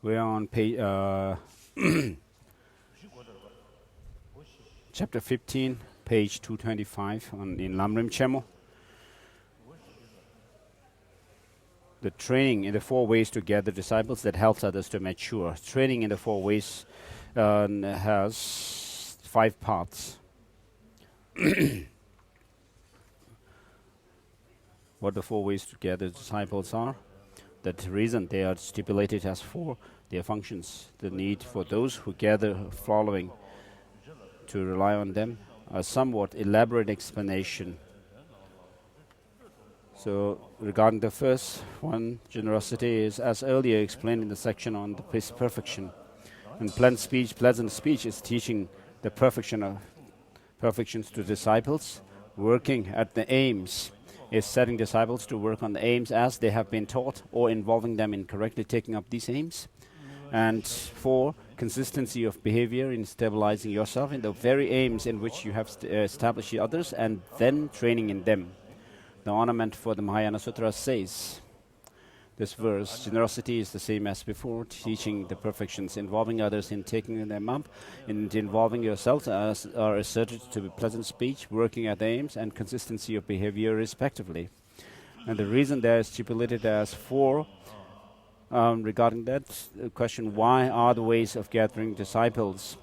We're on page chapter 15, page 225 in Lamrim Chemo. The training in the 4 ways to gather disciples that helps others to mature. Training in the 4 ways has 5 parts. What the 4 ways to gather disciples are? That reason they are stipulated as 4. Their functions, the need for those who gather following to rely on them, a somewhat elaborate explanation. So regarding the first one, generosity is as earlier explained in the section on the perfection. And pleasant speech is teaching the perfections to disciples. Working at the aims is setting disciples to work on the aims as they have been taught, or involving them in correctly taking up these aims. And 4, consistency of behavior in stabilizing yourself in the very aims in which you have established others, and then training in them. The ornament for the Mahayana Sutra says, this verse, generosity is the same as before, teaching the perfections, involving others in taking them up, and involving yourself as are asserted to be pleasant speech, working at aims, and consistency of behavior respectively. And the reason there is stipulated as 4, regarding that question, why are the ways of gathering disciples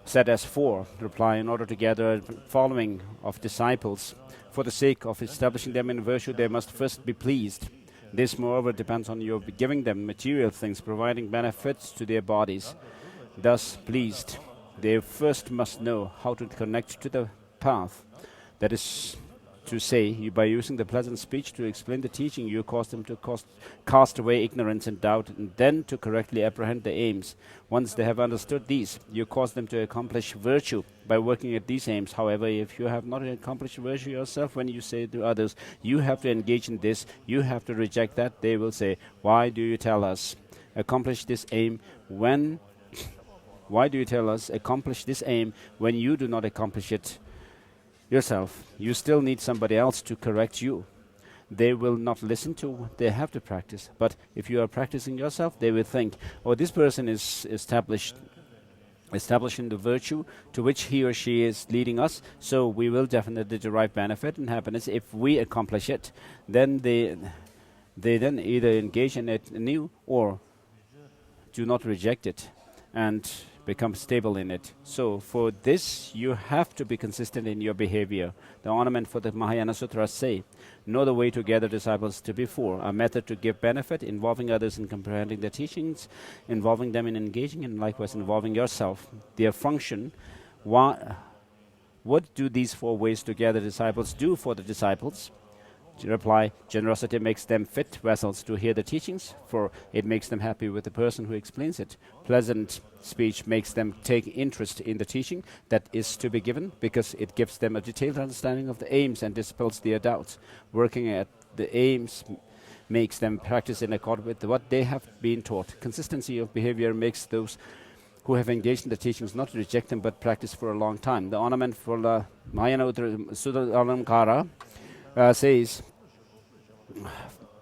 set as 4? Reply, in order to gather a following of disciples, for the sake of establishing them in virtue, they must first be pleased. This, moreover, depends on your giving them material things, providing benefits to their bodies. Thus pleased, they first must know how to connect to the path. That is to say, by using the pleasant speech to explain the teaching, you cause them to cast away ignorance and doubt, and then to correctly apprehend the aims. Once they have understood these, you cause them to accomplish virtue by working at these aims. However, if you have not accomplished virtue yourself, when you say to others, you have to engage in this, you have to reject that, they will say, why do you tell us accomplish this aim when why do you tell us accomplish this aim when you do not accomplish it yourself? You still need somebody else to correct you. They will not listen to what they have to practice. But if you are practicing yourself, they will think, oh, this person is establishing the virtue to which he or she is leading us, so we will definitely derive benefit and happiness if we accomplish it. Then they then either engage in it anew or do not reject it and become stable in it. So for this, you have to be consistent in your behavior. The ornament for the Mahayana Sutras say, know the way to gather disciples to be 4, a method to give benefit, involving others in comprehending their teachings, involving them in engaging, and likewise involving yourself. Their function, what do these 4 ways to gather disciples do for the disciples? Reply, generosity makes them fit vessels to hear the teachings, for it makes them happy with the person who explains it. Pleasant speech makes them take interest in the teaching that is to be given, because it gives them a detailed understanding of the aims and dispels their doubts. Working at the aims makes them practice in accord with what they have been taught. Consistency of behavior makes those who have engaged in the teachings not reject them but practice for a long time. The ornament for the Mahayana Sutta Alamkara says,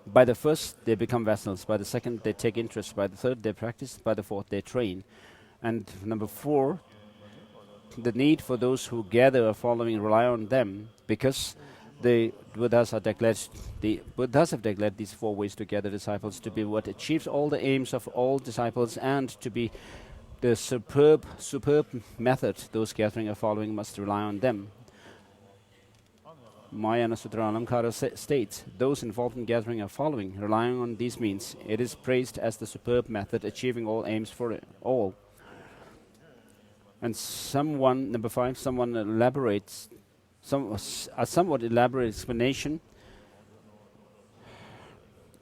by the first they become vessels, by the second they take interest, by the third they practice, by the fourth they train. And number 4, the need for those who gather a following rely on them, because the Buddhas have declared these 4 ways to gather disciples to be what achieves all the aims of all disciples, and to be the superb method those gathering a following must rely on them. Mahayana Sutra Alamkara states, those involved in gathering a following, relying on these means, it is praised as the superb method achieving all aims for all. And number 5, someone elaborates, a somewhat elaborate explanation.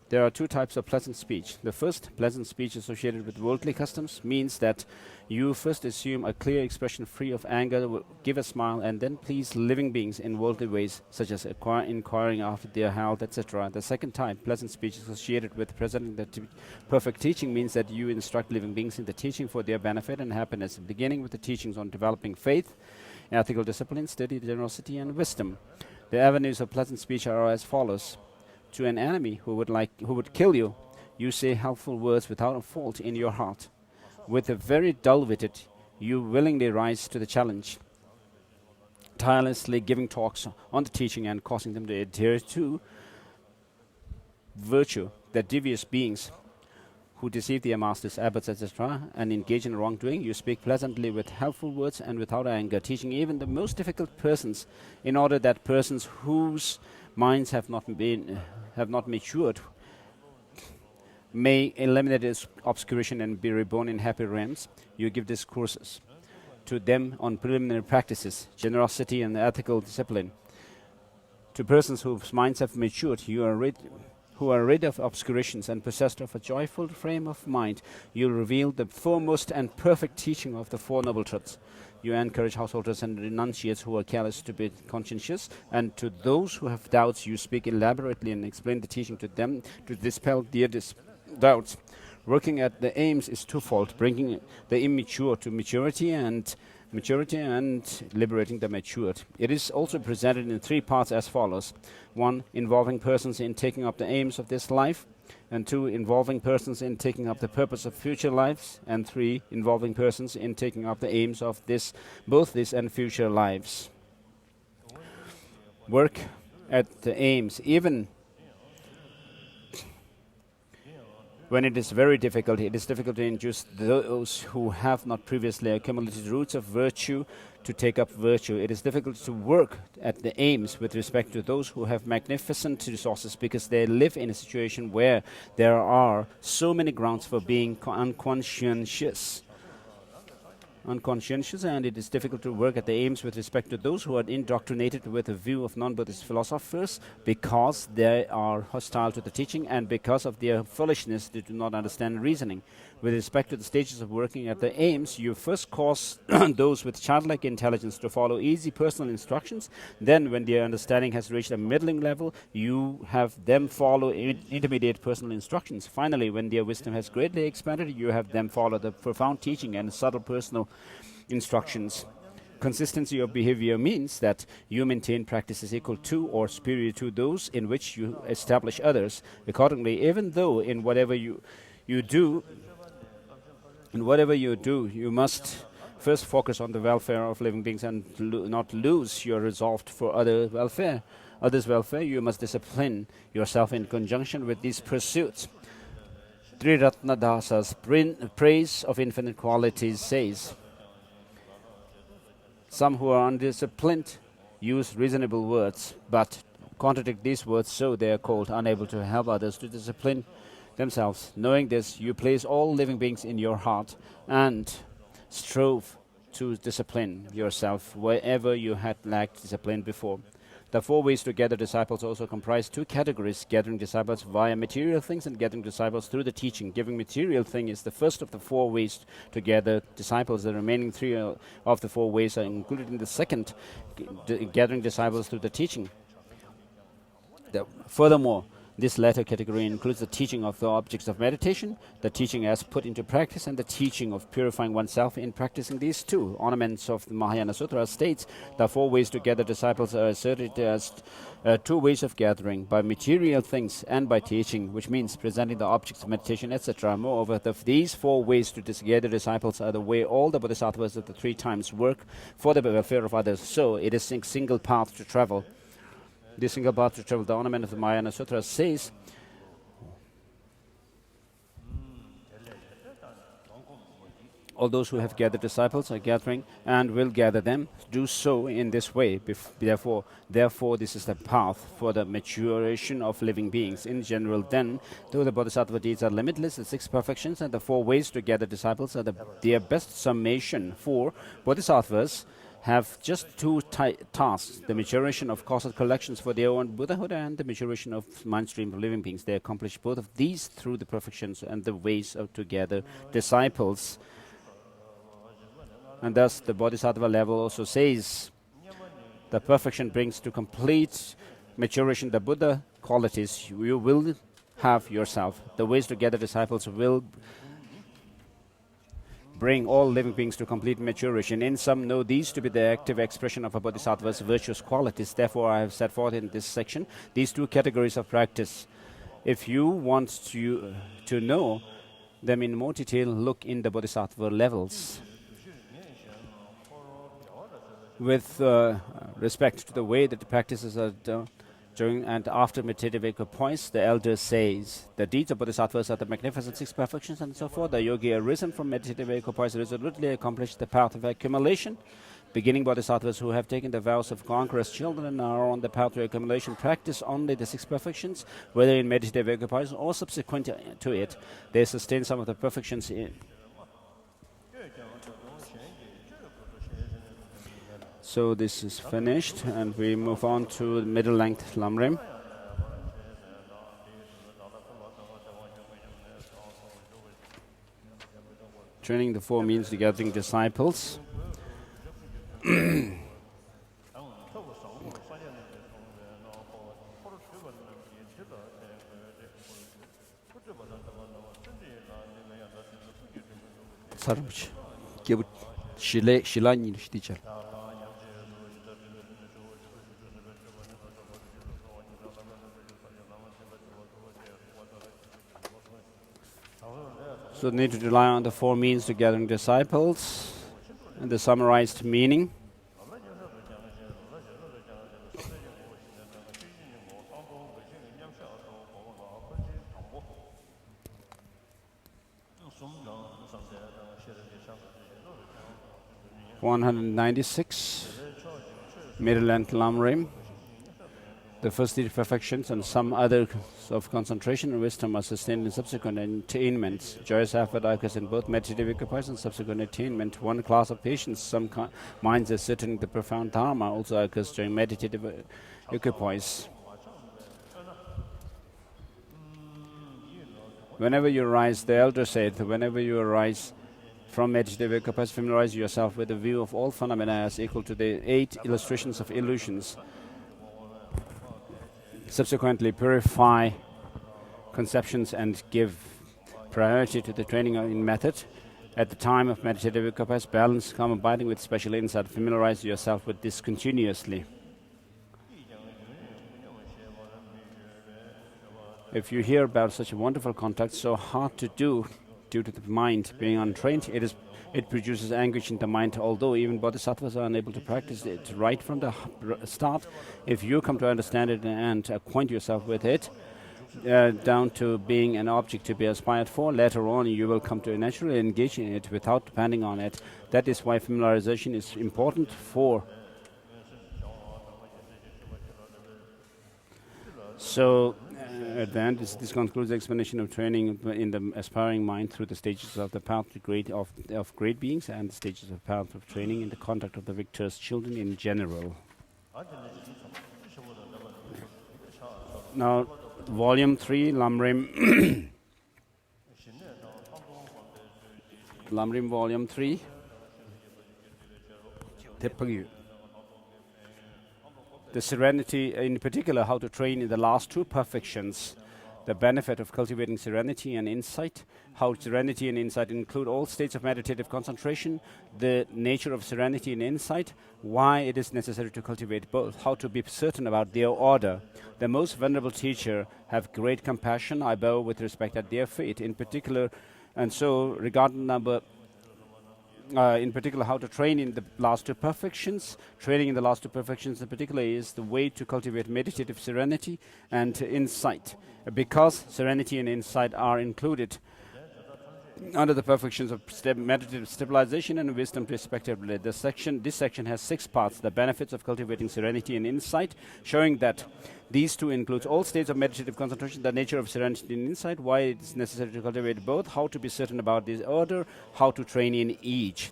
There are 2 types of pleasant speech. The first, pleasant speech associated with worldly customs, means that you first assume a clear expression free of anger, give a smile, and then please living beings in worldly ways, such as inquiring after their health, etc. The second type, pleasant speech associated with presenting the perfect teaching, means that you instruct living beings in the teaching for their benefit and happiness, beginning with the teachings on developing faith, ethical discipline, study, generosity, and wisdom. The avenues of pleasant speech are as follows. To an enemy who would kill you, you say helpful words without a fault in your heart. With the very dull-witted, you willingly rise to the challenge, tirelessly giving talks on the teaching and causing them to adhere to virtue, the devious beings who deceive their masters, abbots, etc., and engage in wrongdoing. You speak pleasantly with helpful words and without anger, teaching even the most difficult persons, in order that persons whose minds have not matured may eliminate its obscuration and be reborn in happy realms. You give discourses to them on preliminary practices, generosity and ethical discipline. To persons whose minds have matured, who are rid of obscurations and possessed of a joyful frame of mind, you reveal the foremost and perfect teaching of the Four Noble Truths. You encourage householders and renunciates who are careless to be conscientious, and to those who have doubts, you speak elaborately and explain the teaching to them to dispel their doubts. Working at the aims is twofold: bringing the immature to maturity and liberating the matured. It is also presented in 3 parts as follows: 1, involving persons in taking up the aims of this life, and 2, involving persons in taking up the purpose of future lives, and 3, involving persons in taking up the aims of both this and future lives. Work at the aims, even when it is very difficult. It is difficult to induce those who have not previously accumulated roots of virtue to take up virtue. It is difficult to work at the aims with respect to those who have magnificent resources, because they live in a situation where there are so many grounds for being unconscientious, and it is difficult to work at the aims with respect to those who are indoctrinated with a view of non-Buddhist philosophers, because they are hostile to the teaching, and because of their foolishness they do not understand reasoning. With respect to the stages of working at the aims, you first cause those with childlike intelligence to follow easy personal instructions. Then, when their understanding has reached a middling level, you have them follow intermediate personal instructions. Finally, when their wisdom has greatly expanded, you have them follow the profound teaching and subtle personal instructions. Consistency of behavior means that you maintain practices equal to or superior to those in which you establish others. Accordingly, even though in whatever you do, you must first focus on the welfare of living beings and not lose your resolve for others' welfare. You must discipline yourself in conjunction with these pursuits. Triratna Dasa's praise of infinite qualities says, some who are undisciplined use reasonable words, but contradict these words, so they are called unable to help others to discipline themselves. Knowing this, you place all living beings in your heart and strove to discipline yourself wherever you had lacked discipline before. The 4 ways to gather disciples also comprise 2 categories: gathering disciples via material things and gathering disciples through the teaching. Giving material thing is the first of the 4 ways to gather disciples. The remaining 3 of the 4 ways are included in the second, gathering disciples through the teaching. Furthermore, this latter category includes the teaching of the objects of meditation, the teaching as put into practice, and the teaching of purifying oneself in practicing these 2. Ornaments of the Mahayana Sutra states the 4 ways to gather disciples are asserted as 2 ways of gathering: by material things and by teaching, which means presenting the objects of meditation, etc. Moreover, these 4 ways to gather disciples are the way all the Bodhisattvas of the 3 times work for the welfare of others. So it is a single path to travel. This single path to travel, the ornament of the Mahayana Sutra says, all those who have gathered disciples are gathering and will gather them, do so in this way. Therefore, this is the path for the maturation of living beings. In general, then, though the Bodhisattva deeds are limitless, the 6 perfections and the 4 ways to gather disciples are their best summation. For Bodhisattvas have just 2 tasks: the maturation of causal collections for their own Buddhahood and the maturation of mind stream of living beings. They accomplish both of these through the perfections and the ways to gather disciples. And thus the Bodhisattva level also says the perfection brings to complete maturation the Buddha qualities you will have yourself. The ways to gather disciples will bring all living beings to complete maturation. In some, know these to be the active expression of a Bodhisattva's virtuous qualities. Therefore, I have set forth in this section these 2 categories of practice If you want to know them in more detail, look in the bodhisattva levels. With respect to the way that the practices are done during and after meditative equipoise, the elder says, the deeds of bodhisattvas are the magnificent six perfections and so forth. The yogi arisen from meditative equipoise resolutely accomplished the path of accumulation. Beginning bodhisattvas who have taken the vows of conquerors children and are on the path to accumulation practice only the six perfections, whether in meditative equipoise or subsequent to it. They sustain some of the perfections in. So this is finished, and we move on to the middle length Lamrim. Training the four means to gathering disciples. So need to rely on the four means to gathering disciples and the summarized meaning. (196) Middle length Lamrim. The first three perfections and some others of concentration and wisdom are sustained in subsequent attainments. Joyous effort occurs in both meditative equipoise and subsequent attainment. One class of patience, some minds ascertaining the profound dharma, also occurs during meditative equipoise. Whenever you arise, the elder said, whenever you arise from meditative equipoise, familiarize yourself with the view of all phenomena as equal to the 8 illustrations of illusions. Subsequently, purify conceptions and give priority to the training in method. At the time of meditative equipoise, balance, calm, abiding with special insight. Familiarize yourself with this continuously. If you hear about such a wonderful contact, so hard to do due to the mind being untrained, it produces anguish in the mind, although even bodhisattvas are unable to practice it right from the start. If you come to understand it and acquaint yourself with it, down to being an object to be aspired for, later on you will come to naturally engage in it without depending on it. That is why familiarization is important for. So, at the end, this concludes the explanation of training in the aspiring mind through the stages of the path to of great beings and the stages of path of training in the conduct of the victor's children in general. Now, Volume 3, Lamrim. Lamrim Volume 3. The serenity, in particular, how to train in the last two perfections, the benefit of cultivating serenity and insight, how serenity and insight include all states of meditative concentration, the nature of serenity and insight, why it is necessary to cultivate both, how to be certain about their order. The most venerable teacher have great compassion, I bow with respect at their feet, in particular, and so regarding in particular, how to train in the last two perfections. Training in the last two perfections in particular is the way to cultivate meditative serenity and insight. Because serenity and insight are included under the perfections of meditative stabilization and wisdom respectively. This section has 6 parts. The benefits of cultivating serenity and insight, showing that these two includes all states of meditative concentration, the nature of serenity and insight, why it is necessary to cultivate both, how to be certain about this order, how to train in each.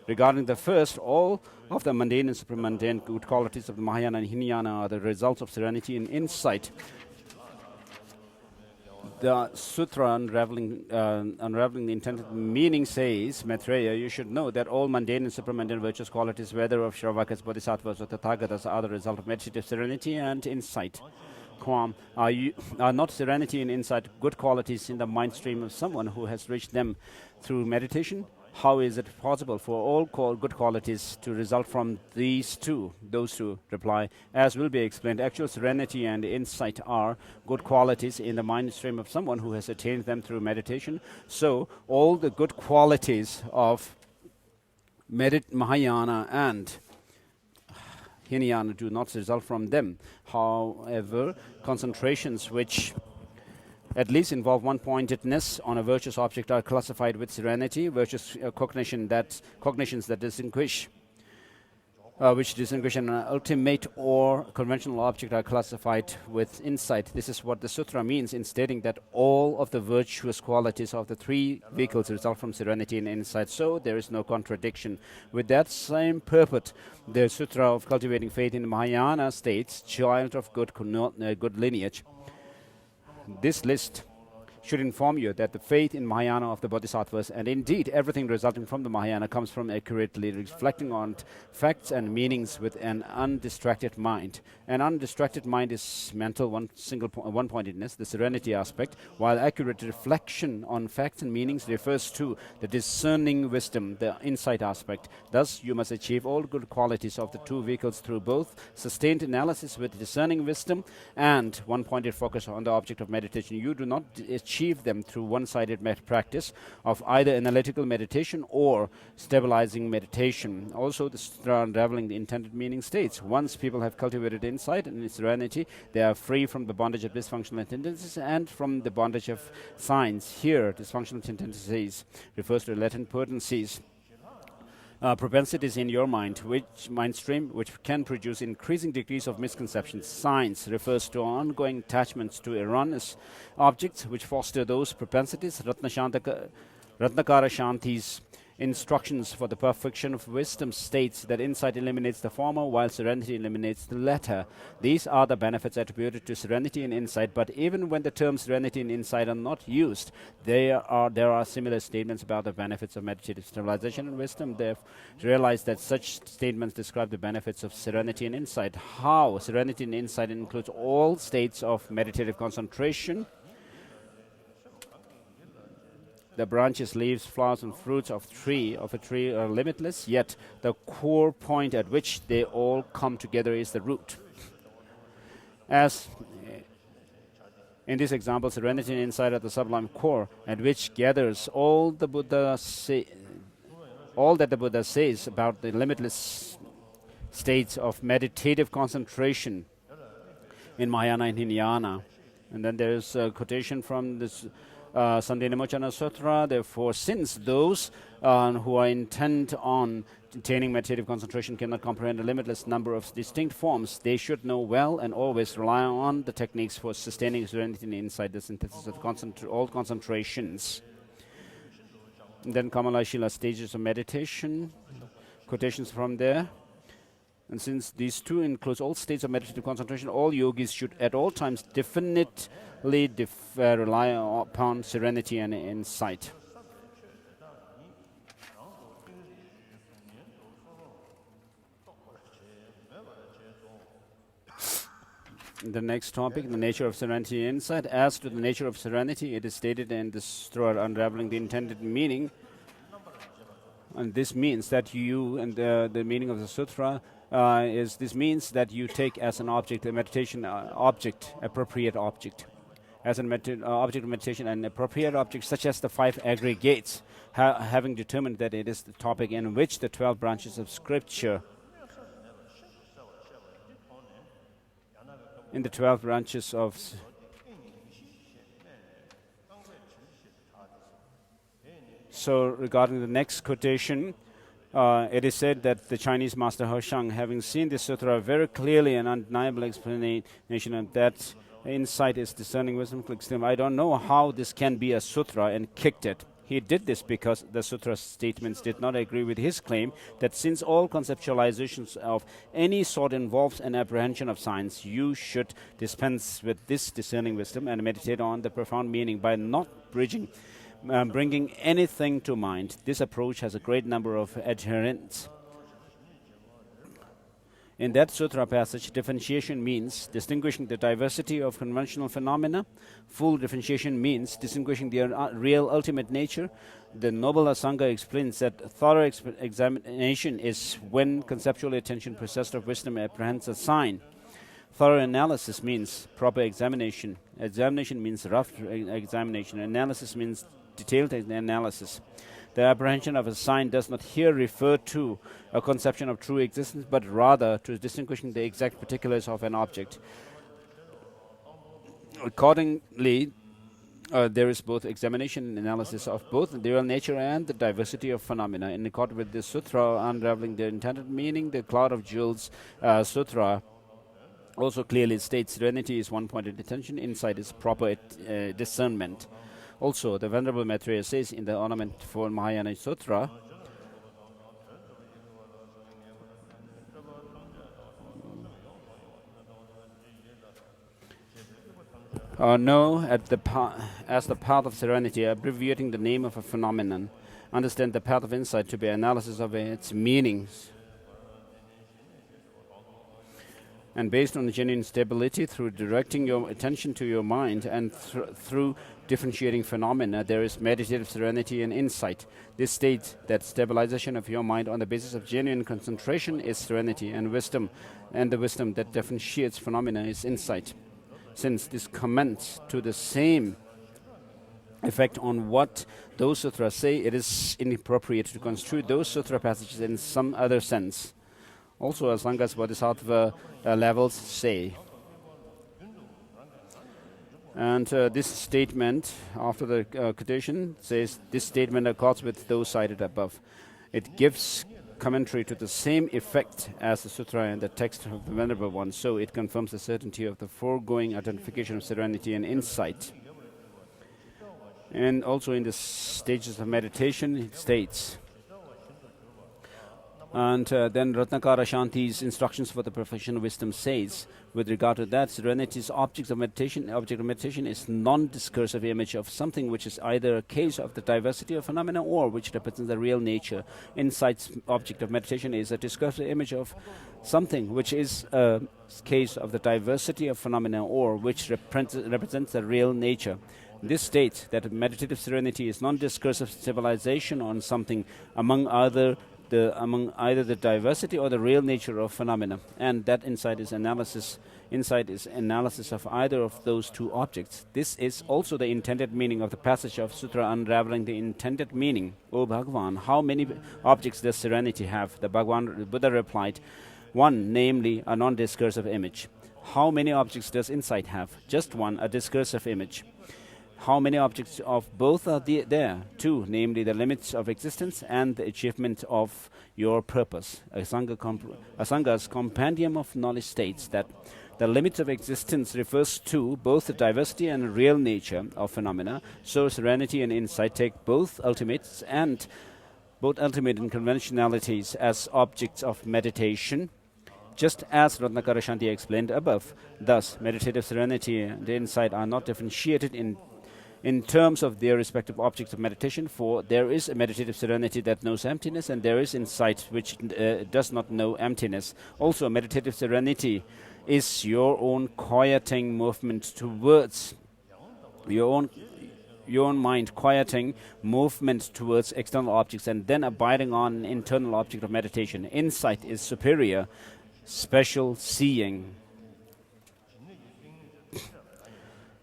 Regarding the first, all of the mundane and supramundane good qualities of the Mahayana and Hinayana are the results of serenity and insight. The sutra unraveling the intended meaning says, Maitreya, you should know that all mundane and supramundane virtuous qualities, whether of Shravakas, Bodhisattvas, or Tathagatas, are the result of meditative serenity and insight. Are not serenity and insight good qualities in the mind stream of someone who has reached them through meditation? how is it possible for all good qualities to result from those two reply, as will be explained. Actual serenity and insight are good qualities in the mind stream of someone who has attained them through meditation. So all the good qualities of Mahayana and Hinayana do not result from them. However, concentrations which at least involve one-pointedness on a virtuous object are classified with serenity. Virtuous cognitions that distinguish which distinguish an ultimate or conventional object are classified with insight. This is what the sutra means in stating that all of the virtuous qualities of the three vehicles result from serenity and insight. So there is no contradiction. With that same purport, the sutra of cultivating faith in Mahayana states, child of good lineage. This list should inform you that the faith in Mahayana of the Bodhisattvas, and indeed everything resulting from the Mahayana, comes from accurately reflecting on facts and meanings with an undistracted mind. An undistracted mind is mental, one-pointedness, the serenity aspect, while accurate reflection on facts and meanings refers to the discerning wisdom, the insight aspect. Thus, you must achieve all good qualities of the two vehicles through both sustained analysis with discerning wisdom and one-pointed focus on the object of meditation. You do not achieve them through one-sided practice of either analytical meditation or stabilizing meditation. Also, the sutra unraveling the intended meaning states, once people have cultivated insight and serenity, they are free from the bondage of dysfunctional tendencies and from the bondage of signs. Here, dysfunctional tendencies refers to latent potencies. Propensities in your mind stream, which can produce increasing degrees of misconceptions. Science refers to ongoing attachments to erroneous objects which foster those propensities. Ratnakara Shanti's instructions for the perfection of wisdom states that insight eliminates the former while serenity eliminates the latter. These are the benefits attributed to serenity and insight, but even when the terms serenity and insight are not used, there are similar statements about the benefits of meditative stabilization and wisdom. They've realized that such statements describe the benefits of serenity and insight. How? Serenity and insight includes all states of meditative concentration. The branches, leaves, flowers, and fruits of a tree are limitless, yet the core point at which they all come together is the root. As in this example, serenity and insight at the sublime core, at which gathers all that the Buddha says about the limitless states of meditative concentration in Mahayana and Hinayana. And then there's a quotation from this Sandhya Sutra. Therefore, since those who are intent on attaining meditative concentration cannot comprehend a limitless number of distinct forms, they should know well and always rely on the techniques for sustaining serenity and insight, the synthesis of all concentrations. And then Kamala Shila, stages of meditation, quotations from there. And since these two includes all states of meditative concentration, all yogis should at all times definitely rely upon serenity and insight. The next topic, the nature of serenity and insight. As to the nature of serenity, it is stated in this sutra unraveling the intended meaning. And this means that the meaning of the sutra this means that you take as an object, a meditation object, appropriate object. As an object of meditation, an appropriate object such as the five aggregates, having determined that it is the topic in which the 12 branches of scripture, in the 12 branches of So regarding the next quotation, it is said that the Chinese master He, having seen this sutra very clearly and undeniable explanation of that insight is discerning wisdom, clicks him. I don't know how this can be a sutra, and kicked it. He did this because the sutra statements did not agree with his claim that since all conceptualizations of any sort involves an apprehension of science, you should dispense with this discerning wisdom and meditate on the profound meaning by not bringing anything to mind. This approach has a great number of adherents. In that sutra passage, differentiation means distinguishing the diversity of conventional phenomena. Full differentiation means distinguishing their real ultimate nature. The Noble Asanga explains that thorough examination is when conceptual attention possessed of wisdom apprehends a sign. Thorough analysis means proper examination. Examination means rough examination. Analysis means detailed analysis. The apprehension of a sign does not here refer to a conception of true existence, but rather to distinguishing the exact particulars of an object. Accordingly, there is both examination and analysis of both the real nature and the diversity of phenomena. In accord with this sutra, unraveling the intended meaning, the Cloud of Jewels sutra also clearly states serenity is one-pointed attention, insight is proper discernment. Also, the Venerable Maitreya says in the ornament for Mahayana Sutra, know as the path of serenity, abbreviating the name of a phenomenon. Understand the path of insight to be analysis of its meanings. And based on genuine stability, through directing your attention to your mind and through differentiating phenomena, there is meditative serenity and insight. This states that stabilization of your mind on the basis of genuine concentration is serenity, and the wisdom that differentiates phenomena is insight. Since this comments to the same effect on what those sutras say, it is inappropriate to construe those sutra passages in some other sense. Also, as Asanga's Bodhisattva levels say. And this statement, after the quotation, says, this statement accords with those cited above. It gives commentary to the same effect as the sutra and the text of the Venerable One, so it confirms the certainty of the foregoing identification of serenity and insight. And also in the stages of meditation, it states, and then Ratnakara Shanti's instructions for the perfection of wisdom says, with regard to that, serenity's object of meditation is non-discursive image of something which is either a case of the diversity of phenomena or which represents the real nature. Insight's object of meditation is a discursive image of something which is a case of the diversity of phenomena or which represents the real nature. This states that meditative serenity is non-discursive stabilization on something among either the diversity or the real nature of phenomena, and that insight is analysis of either of those two objects. This is also the intended meaning of the passage of Sutra unraveling the intended meaning. O Bhagavan, how many objects does serenity have? The Buddha replied, one, namely a non-discursive image. How many objects does insight have? Just one, a discursive image. How many objects of both are there? Two, namely the limits of existence and the achievement of your purpose. Asanga's Compendium of Knowledge states that the limits of existence refers to both the diversity and real nature of phenomena. So serenity and insight take both ultimate and conventionalities as objects of meditation, just as Ratnakara Shanti explained above. Thus, meditative serenity and insight are not differentiated in terms of their respective objects of meditation, for there is a meditative serenity that knows emptiness, and there is insight which does not know emptiness. Also, meditative serenity is your own quieting movement towards your own mind, quieting movement towards external objects, and then abiding on an internal object of meditation. Insight is superior, special seeing.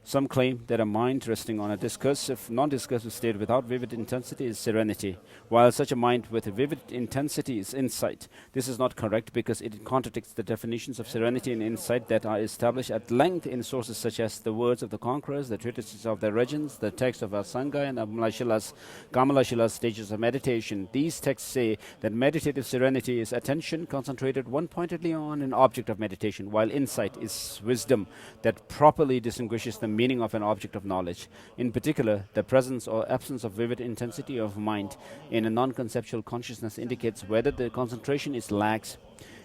Some claim that a mind resting on a discursive, non-discursive state without vivid intensity is serenity, while such a mind with a vivid intensity is insight. This is not correct because it contradicts the definitions of serenity and insight that are established at length in sources such as the words of the conquerors, the treatises of the regents, the text of Asanga and Kamalashila's stages of meditation. These texts say that meditative serenity is attention concentrated one-pointedly on an object of meditation, while insight is wisdom that properly distinguishes the meaning of an object of knowledge. In particular, the presence or absence of vivid intensity of mind in a non-conceptual consciousness indicates whether the concentration is lax.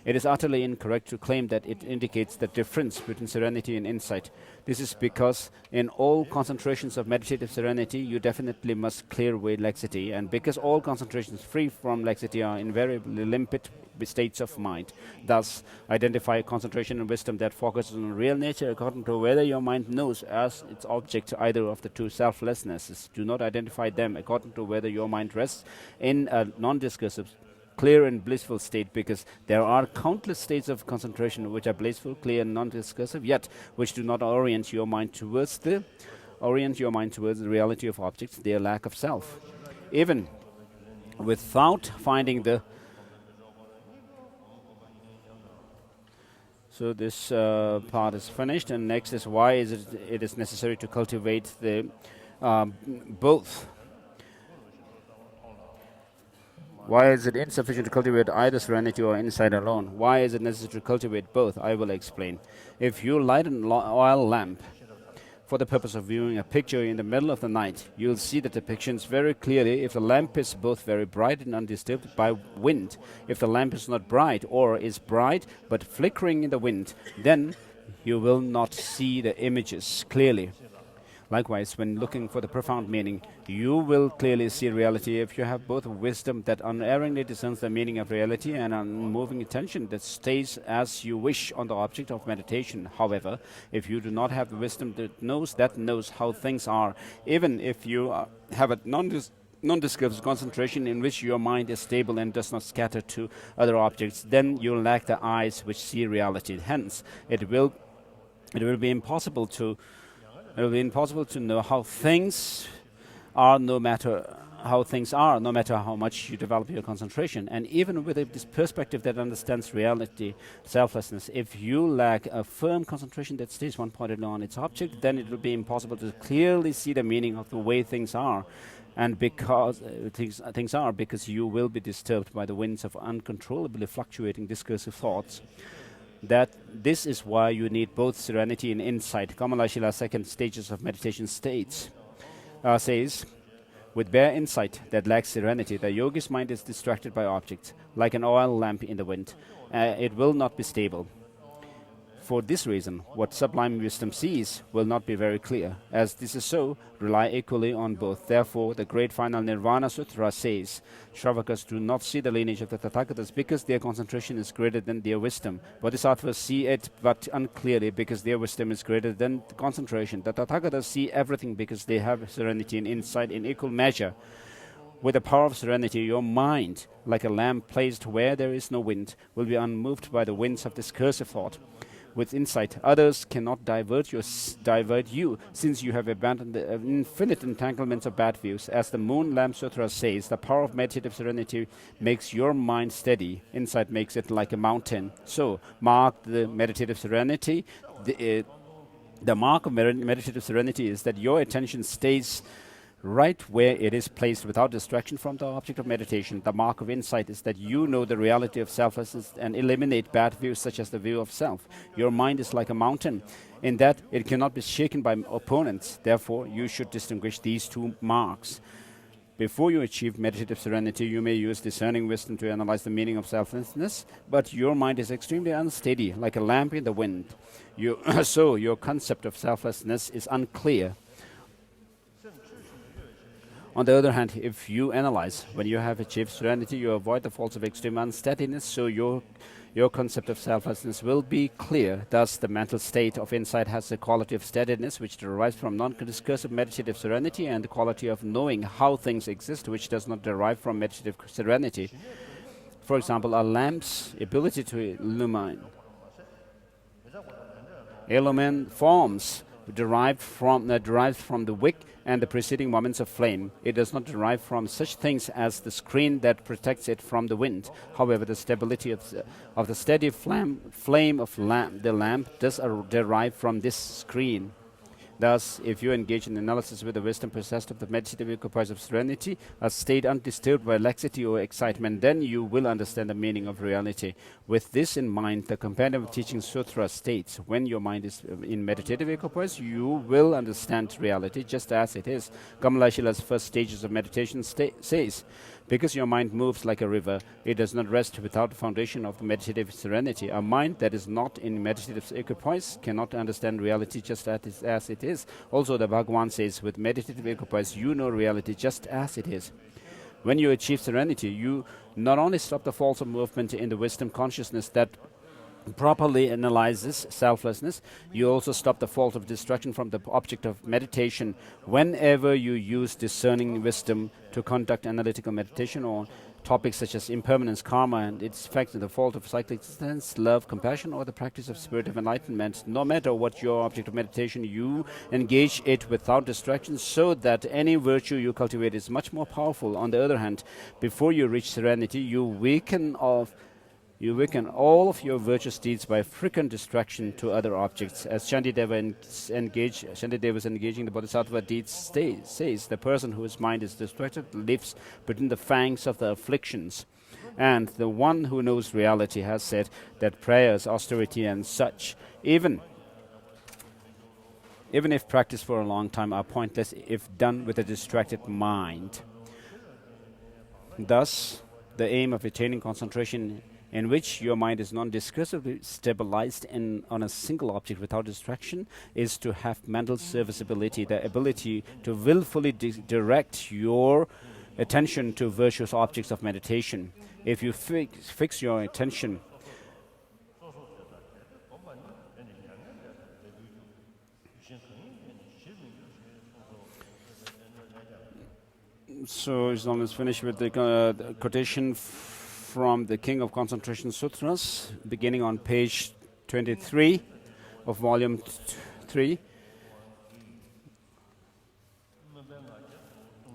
It is utterly incorrect to claim that it indicates the difference between serenity and insight. This is because in all concentrations of meditative serenity, you definitely must clear away laxity, and because all concentrations free from laxity are invariably limpid states of mind. Thus, identify concentration and wisdom that focuses on real nature according to whether your mind knows as its object either of the two selflessnesses. Do not identify them according to whether your mind rests in a non-discursive, clear and blissful state, because there are countless states of concentration which are blissful, clear and non-discursive, yet which do not orient your mind towards the reality of objects, their lack of self. Even without finding the So this part is finished, and next is why it is necessary to cultivate the both. Why is it insufficient to cultivate either serenity or insight alone? Why is it necessary to cultivate both? I will explain. If you light an oil lamp for the purpose of viewing a picture in the middle of the night, you'll see the depictions very clearly if the lamp is both very bright and undisturbed by wind. If the lamp is not bright or is bright but flickering in the wind, then you will not see the images clearly. Likewise, when looking for the profound meaning, you will clearly see reality if you have both wisdom that unerringly discerns the meaning of reality and unmoving attention that stays as you wish on the object of meditation. However, if you do not have the wisdom that knows how things are, even if you have a non-discursive concentration in which your mind is stable and does not scatter to other objects, then you lack the eyes which see reality. Hence, it will be impossible to know how things are, no matter how much you develop your concentration. And even with this perspective that understands reality, selflessness, if you lack a firm concentration that stays one-pointed on its object, then it will be impossible to clearly see the meaning of the way things are. And because things are, because you will be disturbed by the winds of uncontrollably fluctuating discursive thoughts. That this is why you need both serenity and insight. Kamala Shila's second stages of meditation says, with bare insight that lacks serenity, the yogi's mind is distracted by objects, like an oil lamp in the wind. It will not be stable. For this reason, what sublime wisdom sees will not be very clear. As this is so, rely equally on both. Therefore, the great final Nirvana Sutra says, Shravakas do not see the lineage of the Tathagatas because their concentration is greater than their wisdom. Bodhisattvas see it but unclearly because their wisdom is greater than the concentration. The Tathagatas see everything because they have serenity and insight in equal measure. With the power of serenity, your mind, like a lamp placed where there is no wind, will be unmoved by the winds of discursive thought. With insight, others cannot divert you, since you have abandoned the infinite entanglements of bad views. As the Moon Lamp Sutra says, the power of meditative serenity makes your mind steady. Insight makes it like a mountain. So, mark the meditative serenity. The mark of meditative serenity is that your attention stays right where it is placed without distraction from the object of meditation. The mark of insight is that you know the reality of selflessness and eliminate bad views such as the view of self. Your mind is like a mountain in that it cannot be shaken by opponents. Therefore, you should distinguish these two marks. Before you achieve meditative serenity, you may use discerning wisdom to analyze the meaning of selflessness, but your mind is extremely unsteady, like a lamp in the wind. So your concept of selflessness is unclear. On the other hand, if you analyze, when you have achieved serenity, you avoid the faults of extreme unsteadiness, so your concept of selflessness will be clear. Thus, the mental state of insight has the quality of steadiness, which derives from non-discursive meditative serenity, and the quality of knowing how things exist, which does not derive from meditative serenity. For example, a lamp's ability to illumine forms derives from the wick and the preceding moments of flame. It does not derive from such things as the screen that protects it from the wind. However, the stability of the steady flame of the lamp does derive from this screen. Thus, if you engage in analysis with the wisdom possessed of the meditative equipoise of serenity, a state undisturbed by laxity or excitement, then you will understand the meaning of reality. With this in mind, the Compendium of Teaching Sutra states, when your mind is in meditative equipoise, you will understand reality just as it is. Kamala Shila's first stages of meditation says, Because your mind moves like a river, it does not rest without the foundation of the meditative serenity. A mind that is not in meditative equipoise cannot understand reality just as it is. Also, the Bhagavan says, with meditative equipoise, you know reality just as it is. When you achieve serenity, you not only stop the false movement in the wisdom consciousness that properly analyzes selflessness, you also stop the fault of distraction from the object of meditation. Whenever you use discerning wisdom to conduct analytical meditation on topics such as impermanence, karma and its effects, and the fault of cyclic existence, love, compassion, or the practice of spirit of enlightenment, no matter what your object of meditation, you engage it without distraction, so that any virtue you cultivate is much more powerful. On the other hand, before you reach serenity, you weaken all of your virtuous deeds by frequent distraction to other objects. As Shantideva is engaging the Bodhisattva deeds says, the person whose mind is distracted lives between the fangs of the afflictions. And the one who knows reality has said that prayers, austerity and such, even if practiced for a long time, are pointless if done with a distracted mind. Thus, the aim of attaining concentration in which your mind is non-discursively stabilized on a single object without distraction is to have mental serviceability, the ability to willfully direct your attention to virtuous objects of meditation. If you fix your attention so it's almost finished with the quotation from the King of Concentration Sutras, beginning on page 23 of volume 3,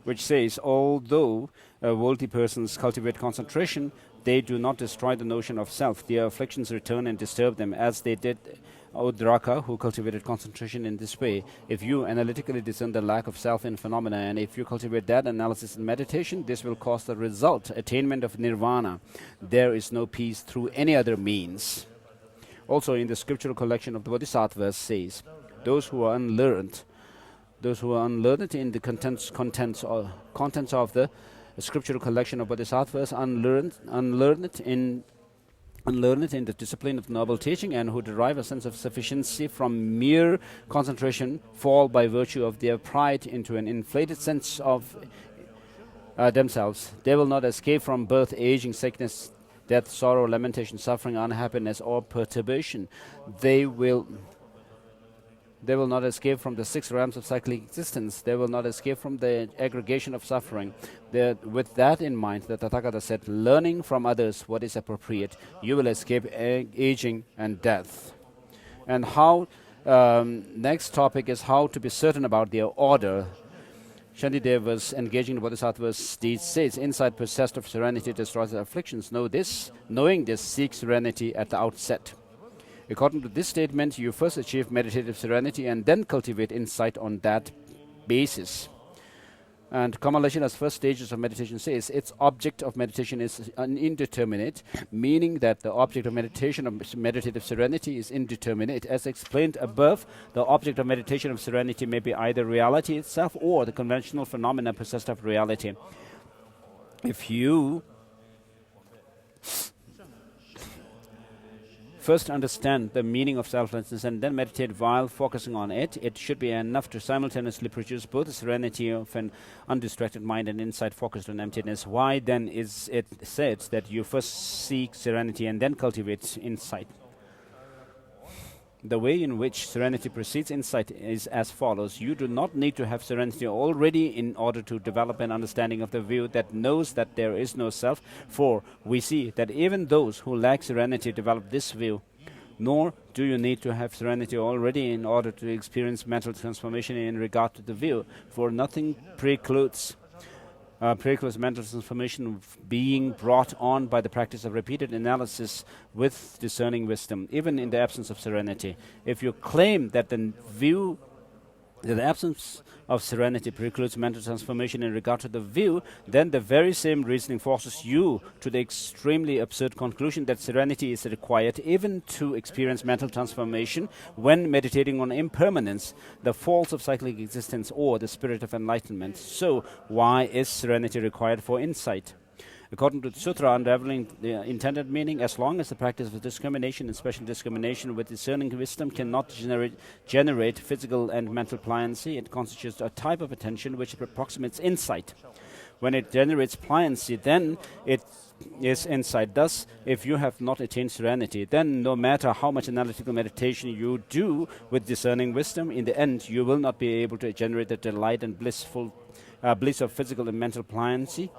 which says, although worldly persons cultivate concentration, they do not destroy the notion of self. Their afflictions return and disturb them, as they did Udraka, who cultivated concentration in this way. If you analytically discern the lack of self in phenomena, and if you cultivate that analysis in meditation, this will cause the result, attainment of nirvana. There is no peace through any other means. Also, in the scriptural collection of the Bodhisattvas says, those who are unlearned in the contents of the scriptural collection of Bodhisattvas, unlearned in the discipline of noble teaching, and who derive a sense of sufficiency from mere concentration, fall by virtue of their pride into an inflated sense of themselves. They will not escape from birth, aging, sickness, death, sorrow, lamentation, suffering, unhappiness, or perturbation. They will not escape from the 6 realms of cyclic existence. They will not escape from the aggregation of suffering. With that in mind, the Tathagata said, learning from others what is appropriate, you will escape aging and death. And next topic is how to be certain about their order. Shantideva was engaging the Bodhisattva's deeds says, insight possessed of serenity destroys the afflictions. Knowing this, seek serenity at the outset. According to this statement, you first achieve meditative serenity and then cultivate insight on that basis. And Kamalashina's first stages of meditation says its object of meditation is indeterminate, meaning that the object of meditation of meditative serenity is indeterminate. As explained above, the object of meditation of serenity may be either reality itself or the conventional phenomena possessed of reality. If you first understand the meaning of selflessness and then meditate while focusing on it, it should be enough to simultaneously produce both the serenity of an undistracted mind and insight focused on emptiness. Why then is it said that you first seek serenity and then cultivate insight? The way in which serenity precedes insight is as follows. You do not need to have serenity already in order to develop an understanding of the view that knows that there is no self, for we see that even those who lack serenity develop this view. Nor do you need to have serenity already in order to experience mental transformation in regard to the view, for nothing precludes mental transformation being brought on by the practice of repeated analysis with discerning wisdom, even in the absence of serenity. If you claim that the absence of serenity precludes mental transformation in regard to the view, then the very same reasoning forces you to the extremely absurd conclusion that serenity is required even to experience mental transformation when meditating on impermanence, the falls of cyclic existence, or the spirit of enlightenment. So, why is serenity required for insight? According to the Sutra unraveling the intended meaning, as long as the practice of discrimination, and special discrimination with discerning wisdom, cannot generate physical and mental pliancy, it constitutes a type of attention which approximates insight. When it generates pliancy, then it is insight. Thus, if you have not attained serenity, then no matter how much analytical meditation you do with discerning wisdom, in the end you will not be able to generate the delight and bliss of physical and mental pliancy.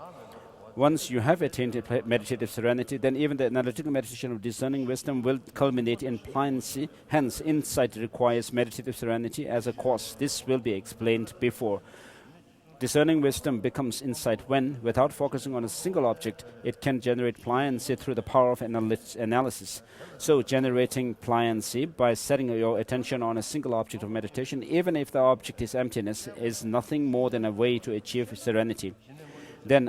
Once you have attained meditative serenity, then even the analytical meditation of discerning wisdom will culminate in pliancy. Hence, insight requires meditative serenity as a cause. This will be explained before. Discerning wisdom becomes insight when, without focusing on a single object, it can generate pliancy through the power of analysis. So, generating pliancy by setting your attention on a single object of meditation, even if the object is emptiness, is nothing more than a way to achieve serenity. Then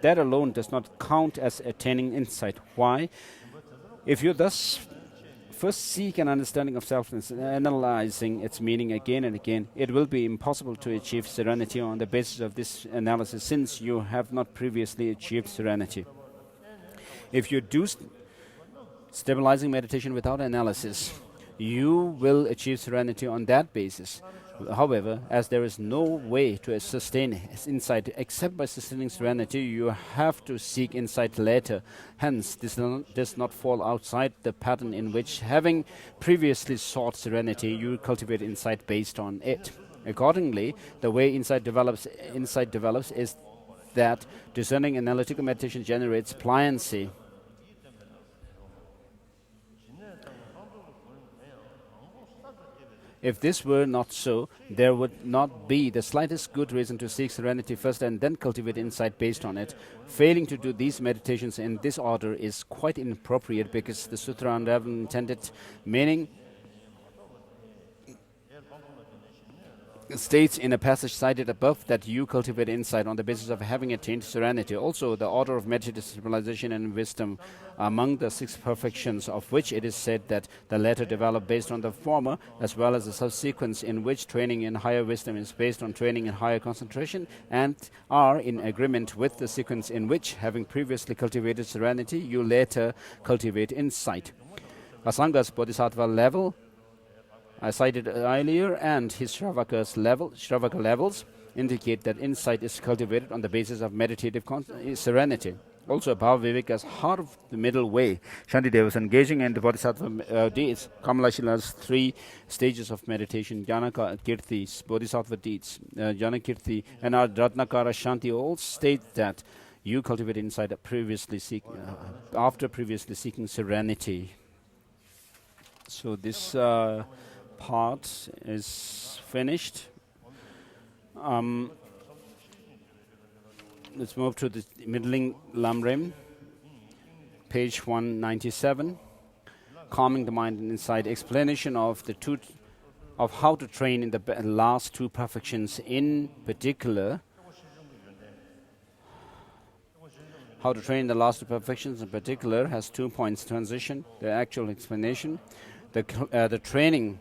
that alone does not count as attaining insight. Why? If you thus first seek an understanding of self and analyzing its meaning again and again, it will be impossible to achieve serenity on the basis of this analysis, since you have not previously achieved serenity. If you do stabilizing meditation without analysis, you will achieve serenity on that basis. However, as there is no way to sustain insight except by sustaining serenity, you have to seek insight later. Hence, this does not fall outside the pattern in which, having previously sought serenity, you cultivate insight based on it. Accordingly, the way insight develops is that discerning analytical meditation generates pliancy. If this were not so, there would not be the slightest good reason to seek serenity first and then cultivate insight based on it. Failing to do these meditations in this order is quite inappropriate, because the Sutra unraveling intended meaning states in a passage cited above that you cultivate insight on the basis of having attained serenity. Also, the order of meditative stabilization and wisdom, among the 6 perfections, of which it is said that the latter develop based on the former, as well as the subsequence in which training in higher wisdom is based on training in higher concentration, and are in agreement with the sequence in which, having previously cultivated serenity, you later cultivate insight. Asanga's bodhisattva level, I cited earlier, and his Shravaka levels indicate that insight is cultivated on the basis of meditative serenity. Also, Bhava-viveka's heart of the middle way, Shantideva was engaging in the bodhisattva deeds. Kamalashila's 3 stages of meditation, Jnana Kirti, bodhisattva deeds, Jnana Kirti, and our Ratnakara Shanti all state that you cultivate insight after previously seeking serenity. So this part is finished. Let's move to the middling Lamrim, page 197. Calming the mind and insight. Explanation of how to train in the last 2 perfections, in particular. How to train the last 2 perfections in particular has 2 points: transition, the actual explanation. The training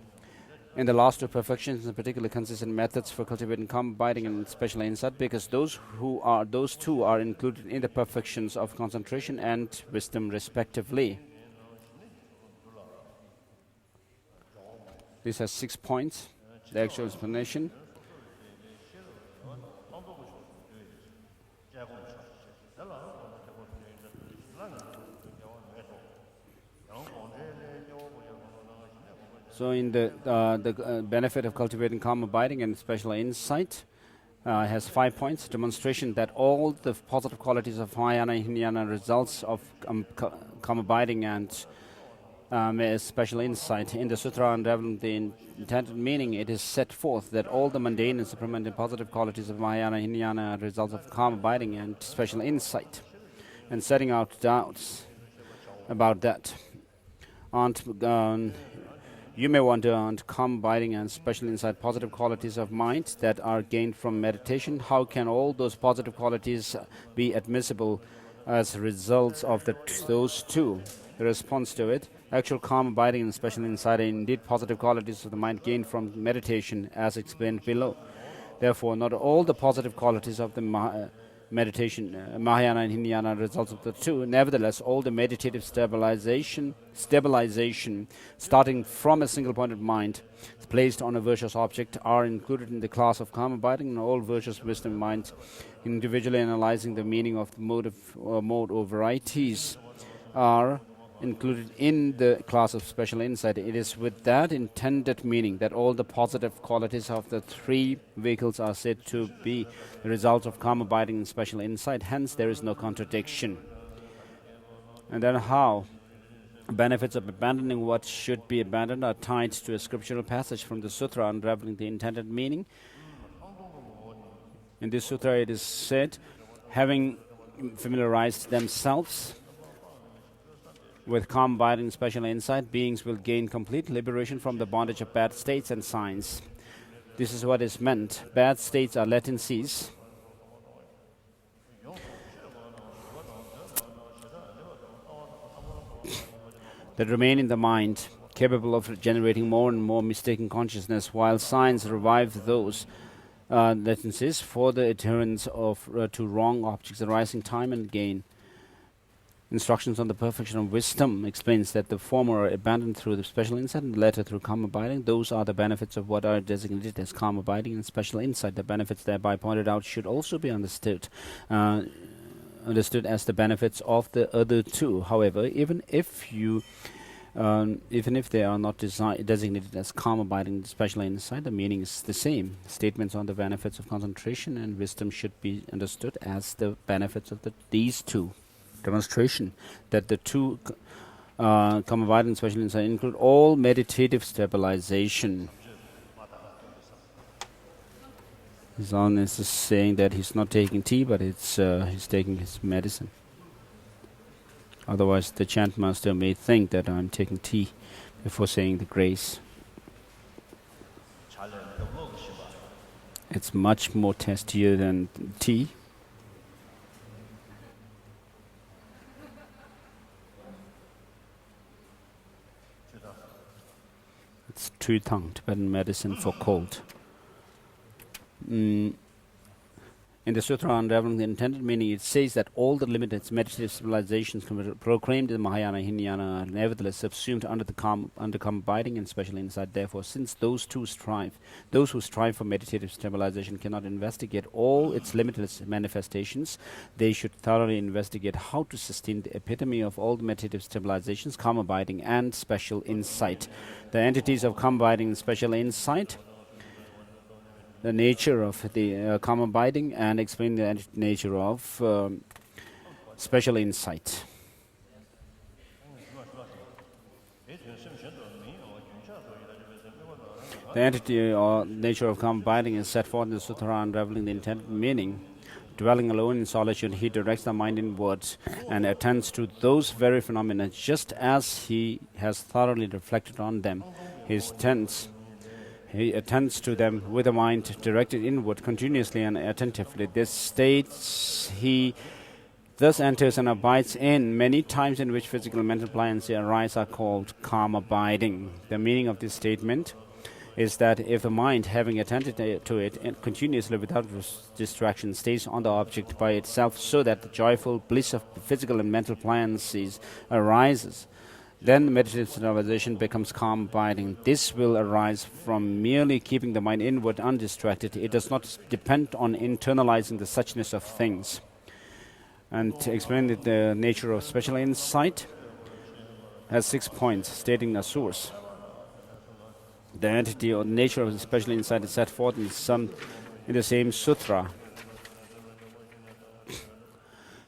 in the last 2 perfections in particular consists in methods for cultivating calm abiding and special insight, because those 2 are included in the perfections of concentration and wisdom respectively. This has 6 points, the actual explanation. So in the benefit of cultivating calm abiding and special insight has 5 points. Demonstration that all the positive qualities of Mahayana and Hinayana results of calm abiding and special insight. In the Sutra unraveling the intended meaning, it is set forth that all the mundane and supreme and positive qualities of Mahayana and Hinayana are results of calm abiding and special insight, and setting out doubts about that. You may wonder on calm abiding and special insight, positive qualities of mind that are gained from meditation. How can all those positive qualities be admissible as results of those 2? The response to it: actual calm abiding and special insight are indeed positive qualities of the mind gained from meditation, as explained below. Therefore, not all the positive qualities of the meditation, Mahayana and Hinayana results of the two. Nevertheless, all the meditative stabilization, starting from a single point of mind, placed on a virtuous object, are included in the class of calm abiding, and all virtuous wisdom minds, individually analyzing the meaning of the mode or varieties, are included in the class of special insight. It is with that intended meaning that all the positive qualities of the three vehicles are said to be the result of calm abiding and special insight. Hence, there is no contradiction. And then how? Benefits of abandoning what should be abandoned are tied to a scriptural passage from the sutra unraveling the intended meaning. In this sutra it is said, having familiarized themselves with calm abiding and special insight, beings will gain complete liberation from the bondage of bad states and signs. This is what is meant. Bad states are latencies that remain in the mind, capable of generating more and more mistaken consciousness, while signs revive those latencies for the adherence to wrong objects arising time and again. Instructions on the perfection of wisdom explains that the former are abandoned through the special insight and the latter through calm abiding. Those are the benefits of what are designated as calm abiding and special insight. The benefits thereby pointed out should also be understood as the benefits of the other two. However, even if they are not designated as calm abiding and special insight, the meaning is the same. Statements on the benefits of concentration and wisdom should be understood as the benefits of these two. Demonstration that the two calm abiding and special insight include all meditative stabilization. His Holiness is saying that he's not taking tea, but he's taking his medicine. Otherwise, the chant master may think that I'm taking tea before saying the grace. It's much more tastier than tea. It's Tui-tang, Tibetan medicine for cold. In the Sutra unraveling the intended meaning, it says that all the limited meditative civilizations proclaimed in Mahayana and Hinayana are nevertheless subsumed under calm abiding and special insight. Therefore, since those who strive for meditative stabilization cannot investigate all its limitless manifestations, they should thoroughly investigate how to sustain the epitome of all the meditative stabilizations, calm abiding and special insight. The entities of calm abiding and special insight, the nature of the calm abiding, and explain the nature of special insight. The entity or nature of calm abiding is set forth in the Sutra unraveling the intended meaning. Dwelling alone in solitude, he directs the mind inwards and attends to those very phenomena just as he has thoroughly reflected on them. He attends to them with a mind directed inward continuously and attentively. This state he thus enters and abides in. Many times in which physical and mental pliancy arise are called calm abiding. The meaning of this statement is that if the mind, having attended to it continuously without distraction, stays on the object by itself so that the joyful bliss of physical and mental pliancies arises, then meditative stabilization becomes calm abiding. This will arise from merely keeping the mind inward undistracted. It does not depend on internalizing the suchness of things. And to explain the nature of special insight has 6 points, stating a source. The entity or nature of the special insight is set forth in the same sutra.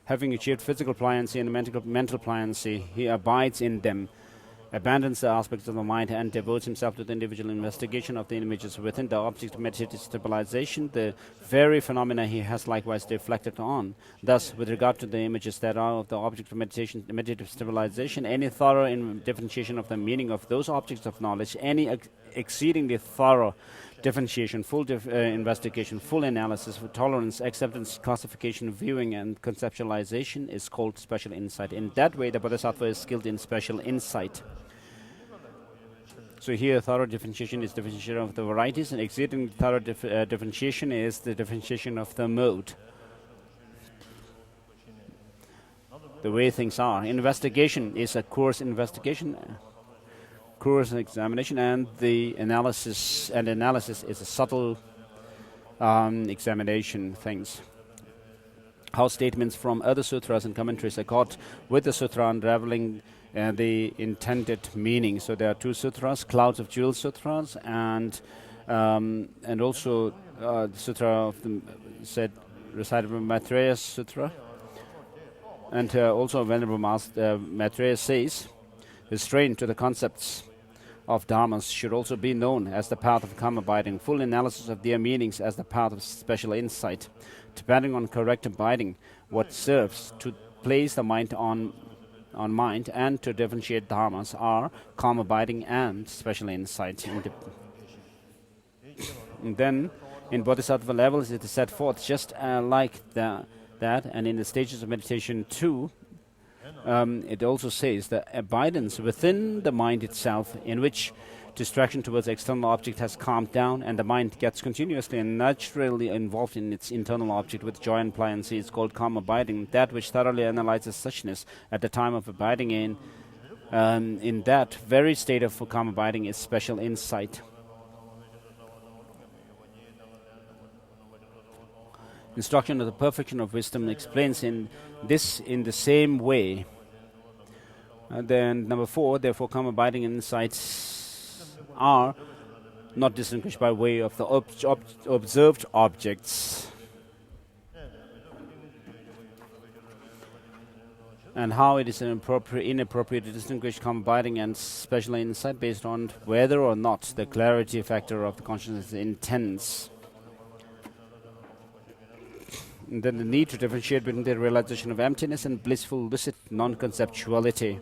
Having achieved physical pliancy and mental pliancy, he abides in them, abandons the aspects of the mind, and devotes himself to the individual investigation of the images within the object of meditative stabilization. The very phenomena he has likewise reflected on. Thus, with regard to the images that are of the object of meditative stabilization, any thorough differentiation of the meaning of those objects of knowledge, any exceedingly thorough differentiation, full investigation, full analysis, tolerance, acceptance, classification, viewing, and conceptualization is called special insight. In that way, the Bodhisattva is skilled in special insight. So here, thorough differentiation is differentiation of the varieties, and exceeding thorough differentiation is the differentiation of the mode. the way things are. Investigation is a course investigation, course examination, and the analysis is a subtle examination things. How statements from other sutras and commentaries accord with the sutra, unraveling the intended meaning. So there are two sutras, Clouds of Jewels sutras, and also the sutra of the recited by Maitreya Sutra. And also Venerable Master Maitreya says, the strain to the concepts of dharmas should also be known as the path of calm abiding, full analysis of their meanings as the path of special insight. Depending on correct abiding, what serves to place the mind on mind and to differentiate dharmas are calm abiding and special insight. And then in Bodhisattva levels it is set forth just like that, and in the stages of meditation too, it also says that abidance within the mind itself, in which distraction towards the external object has calmed down and the mind gets continuously and naturally involved in its internal object with joy and pliancy, is called calm abiding. That which thoroughly analyzes suchness at the time of abiding in that very state of calm abiding is special insight. Instruction of the perfection of wisdom explains in the same way. Then number 4, therefore calm abiding insights are not distinguished by way of the observed objects. And how it is inappropriate to distinguish calm abiding and special insight based on whether or not the clarity factor of the consciousness is intense. And then the need to differentiate between the realization of emptiness and blissful lucid non-conceptuality.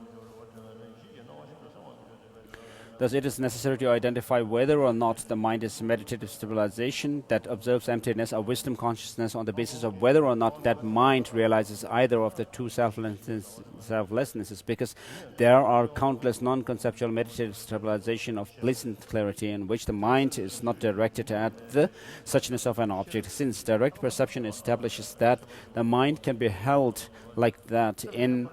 Thus, it is necessary to identify whether or not the mind is meditative stabilization that observes emptiness or wisdom consciousness on the basis of whether or not that mind realizes either of the two selflessnesses, because there are countless non-conceptual meditative stabilization of bliss and clarity in which the mind is not directed at the suchness of an object, since direct perception establishes that the mind can be held like that in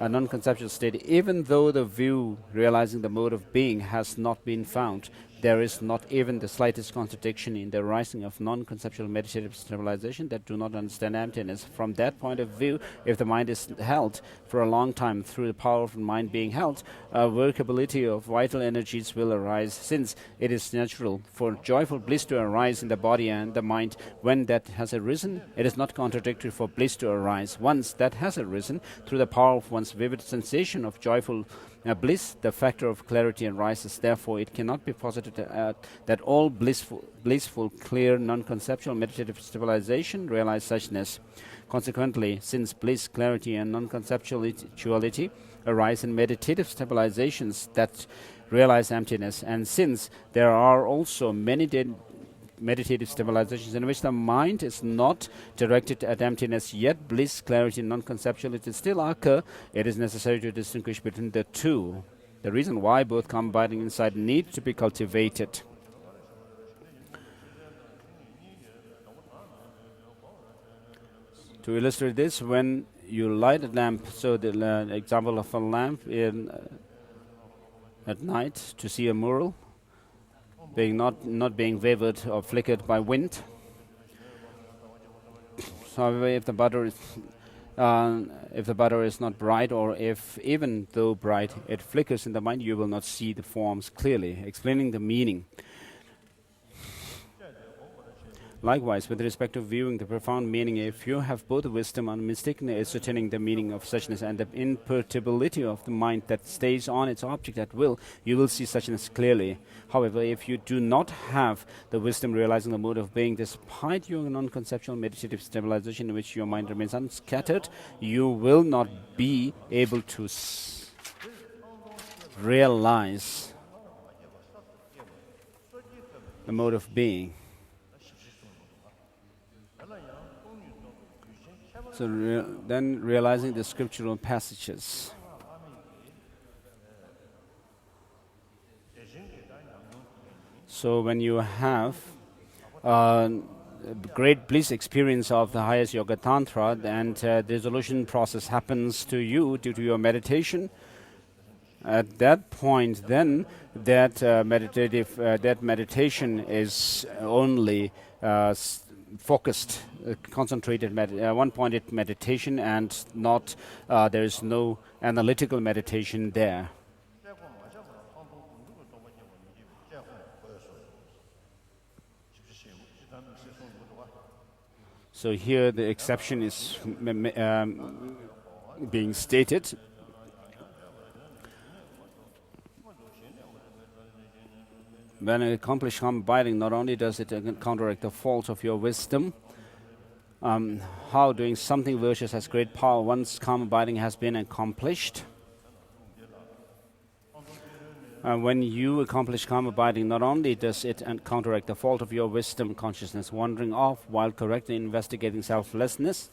a non-conceptual state, even though the view realizing the mode of being has not been found. There is not even the slightest contradiction in the arising of non-conceptual meditative stabilization that do not understand emptiness. From that point of view, if the mind is held for a long time through the power of the mind being held, a workability of vital energies will arise, since it is natural for joyful bliss to arise in the body and the mind. When that has arisen, it is not contradictory for bliss to arise. Once that has arisen, through the power of one's vivid sensation of joyful bliss, the factor of clarity arises. Therefore, it cannot be posited that all blissful, clear, non-conceptual meditative stabilization realize suchness. Consequently, since bliss, clarity, and non-conceptuality arise in meditative stabilizations that realize emptiness, and since there are also many meditative stabilizations in which the mind is not directed at emptiness, yet bliss, clarity, and non-conceptuality still occur, it is necessary to distinguish between the two. The reason why both calm abiding insight need to be cultivated. To illustrate this, when you light a lamp, so the example of a lamp at night to see a mural, being not being wavered or flickered by wind. So, however, if the butter is not bright, or if even though bright it flickers in the mind, you will not see the forms clearly, explaining the meaning. Likewise, with respect to viewing the profound meaning, if you have both wisdom and mistakenly ascertaining the meaning of suchness and the imperturbability of the mind that stays on its object at will, you will see suchness clearly. However, if you do not have the wisdom realizing the mode of being, despite your non-conceptual meditative stabilization in which your mind remains unscattered, you will not be able to realize the mode of being. So then realizing the scriptural passages. So when you have great bliss experience of the highest yoga tantra, and the dissolution process happens to you due to your meditation. At that point, then that that meditation is only focused, concentrated, one-pointed meditation, and not there is no analytical meditation there. So here the exception is being stated. When you accomplish calm abiding, not only does it counteract the faults of your wisdom, how doing something virtuous has great power once calm abiding has been accomplished. When you accomplish calm abiding, not only does it counteract the fault of your wisdom consciousness wandering off while correctly investigating selflessness,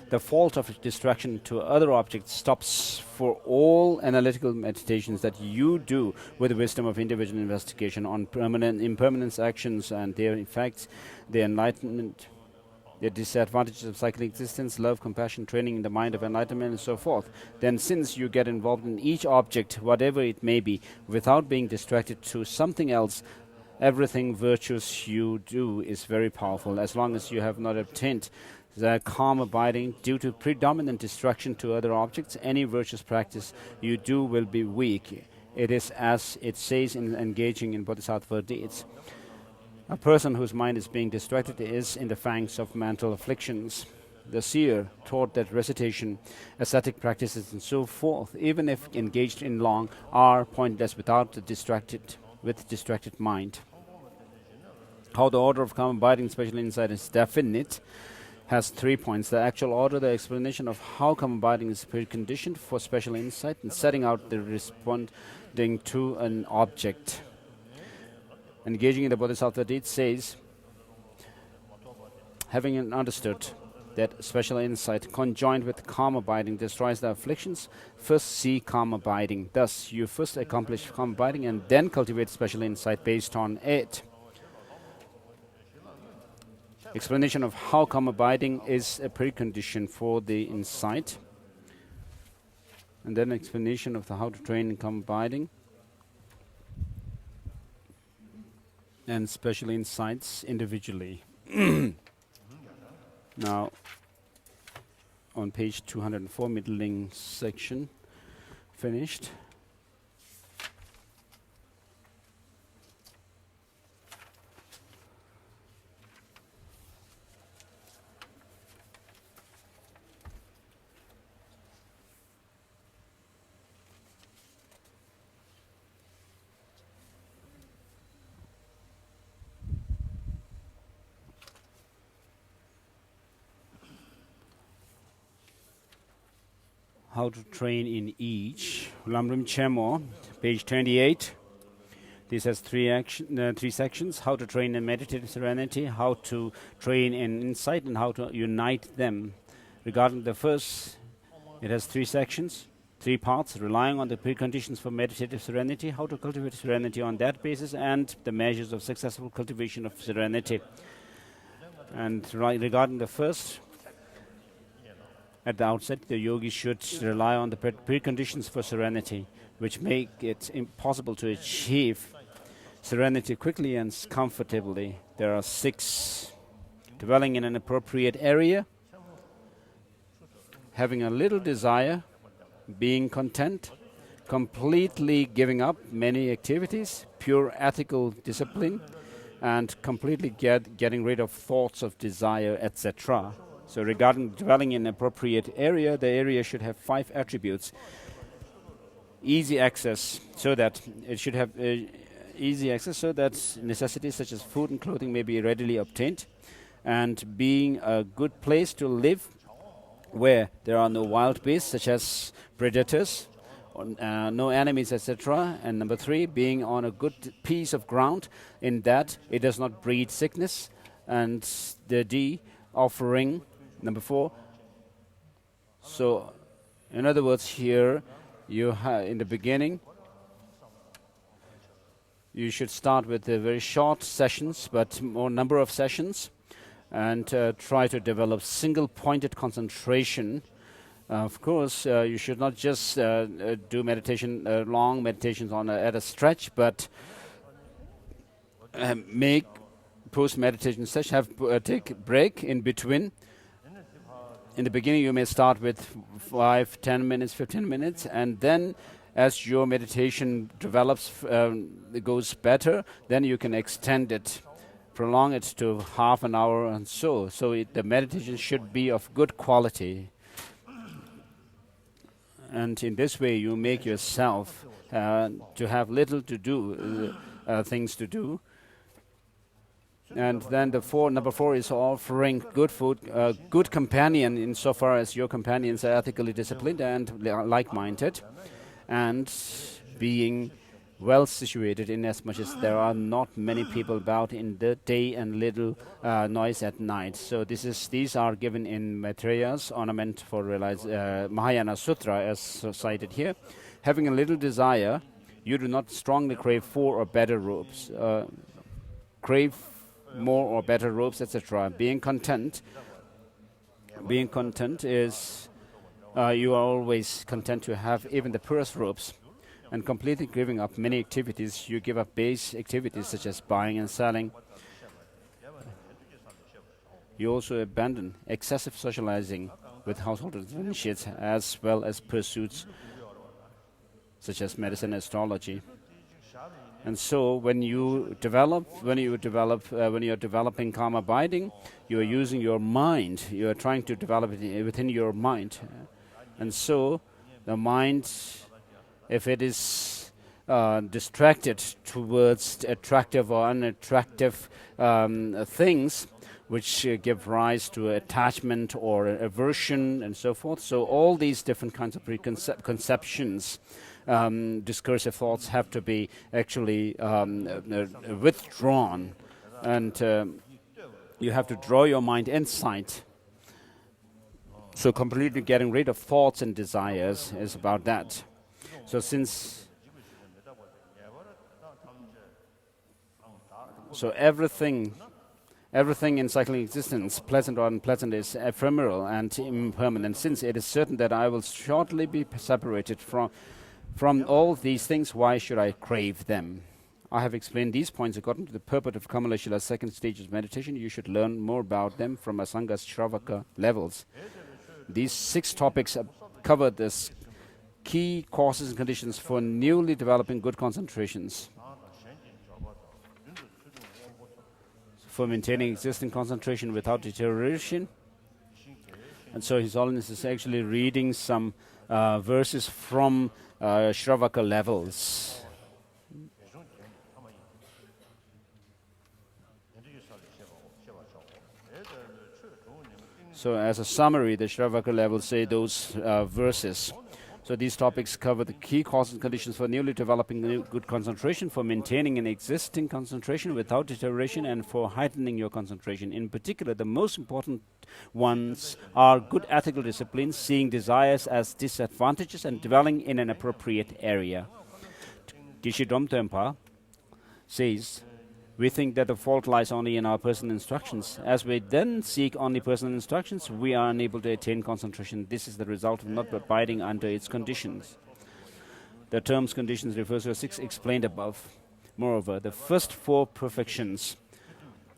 the fault of distraction to other objects stops for all analytical meditations that you do with the wisdom of individual investigation on impermanence actions and their effects, their enlightenment, the disadvantages of cyclic existence, love, compassion, training in the mind of enlightenment, and so forth. Then since you get involved in each object, whatever it may be, without being distracted to something else, everything virtuous you do is very powerful. As long as you have not obtained the calm abiding due to predominant distraction to other objects, any virtuous practice you do will be weak. It is as it says in engaging in bodhisattva deeds. A person whose mind is being distracted is in the fangs of mental afflictions. The seer taught that recitation, ascetic practices, and so forth, even if engaged in long, are pointless without the distracted mind. How the order of calm abiding, special insight, is definite has 3 points. The actual order, the explanation of how calm abiding is preconditioned for special insight, and setting out the responding to an object. Engaging in the bodhisattva deed says, having understood that special insight conjoined with calm abiding destroys the afflictions, first see calm abiding. Thus, you first accomplish calm abiding and then cultivate special insight based on it. Explanation of how calm abiding is a precondition for the insight. And then explanation of how to train in calm abiding. And special insights individually. Now, on page 204, middling section, finished. How to train in each. Lamrim Chemo, page 28. This has three sections. How to train in meditative serenity, how to train in insight, and how to unite them. Regarding the first, it has 3 sections, 3 parts, relying on the preconditions for meditative serenity, how to cultivate serenity on that basis, and the measures of successful cultivation of serenity. And regarding the first, at the outset, the yogi should rely on the preconditions for serenity, which make it impossible to achieve serenity quickly and comfortably. There are 6. Dwelling in an appropriate area, having a little desire, being content, completely giving up many activities, pure ethical discipline, and completely getting rid of thoughts of desire, etc. So regarding dwelling in an appropriate area, the area should have 5 attributes. Easy access, so that it should have easy access, so that necessities such as food and clothing may be readily obtained, and being a good place to live where there are no wild beasts such as predators, no enemies, etc. And number 3, being on a good piece of ground in that it does not breed sickness. And the D, offering. Number 4. So, in other words, here you have in the beginning, you should start with very short sessions, but more number of sessions, and try to develop single-pointed concentration. Of course, you should not just do meditation, long meditations at a stretch, but make post-meditation session, take a break in between. In the beginning, you may start with 5, 10 minutes, 15 minutes, and then as your meditation develops, it goes better, then you can extend it, prolong it to half an hour and so. So the meditation should be of good quality. And in this way, you make yourself to have little to do, things to do. And then number 4 is offering good food, good companion insofar as your companions are ethically disciplined and like-minded, and being well situated in as much as there are not many people about in the day and little noise at night. So these are given in Maitreya's ornament for Mahayana Sutra as cited here. Having a little desire, you do not strongly crave 4 or better robes, crave more or better robes, etc. Being content is you are always content to have even the poorest robes, and completely giving up many activities. You give up base activities such as buying and selling. You also abandon excessive socializing with household initiates as well as pursuits such as medicine and astrology. And so when you are developing calm abiding, you are using your mind. You are trying to develop it within your mind. And so the mind, if it is distracted towards attractive or unattractive things, which give rise to attachment or aversion and so forth. So all these different kinds of preconceptions, discursive thoughts have to be actually withdrawn, and you have to draw your mind inside. So completely getting rid of thoughts and desires is about that. So everything in cycling existence, pleasant or unpleasant, is ephemeral and impermanent. Since it is certain that I will shortly be separated from all these things, why should I crave them? I have explained these points according to the purport of Kamala Shila's second stage of meditation. You should learn more about them from Asanga's Shravaka levels. These 6 topics cover the key causes and conditions for newly developing good concentrations. For maintaining existing concentration without deterioration. And so His Holiness is actually reading some verses from Shravaka levels. So as a summary, the Shravaka levels say those verses. So these topics cover the key causes and conditions for newly developing good concentration, for maintaining an existing concentration without deterioration, and for heightening your concentration. In particular, the most important ones are good ethical discipline, seeing desires as disadvantages, and dwelling in an appropriate area. Geshe Domtempa says, we think that the fault lies only in our personal instructions. As we then seek only personal instructions, we are unable to attain concentration. This is the result of not abiding under its conditions. The terms conditions refers to 6 explained above. Moreover, the first 4 perfections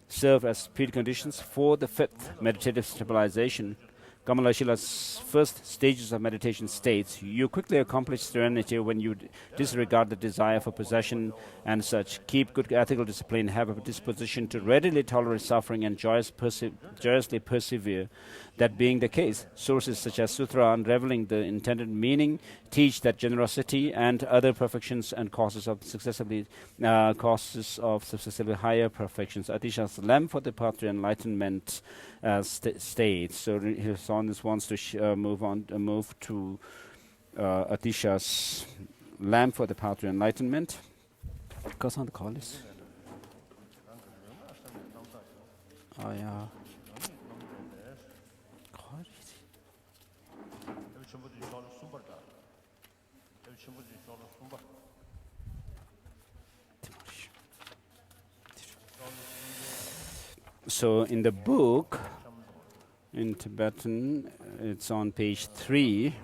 serve as preconditions for the 5th meditative stabilization. Kamala Shila's first stages of meditation states, you quickly accomplish serenity when you disregard the desire for possession and such. Keep good ethical discipline, have a disposition to readily tolerate suffering and joyously persevere. That being the case, sources such as Sutra unraveling the intended meaning teach that generosity and other perfections and causes of successively higher perfections. Atisha's lamp for the path to enlightenment states. So His Holiness wants to move to Atisha's lamp for the path to enlightenment. Hva han kalles? Ja. So in the book, in Tibetan, it's on page 3.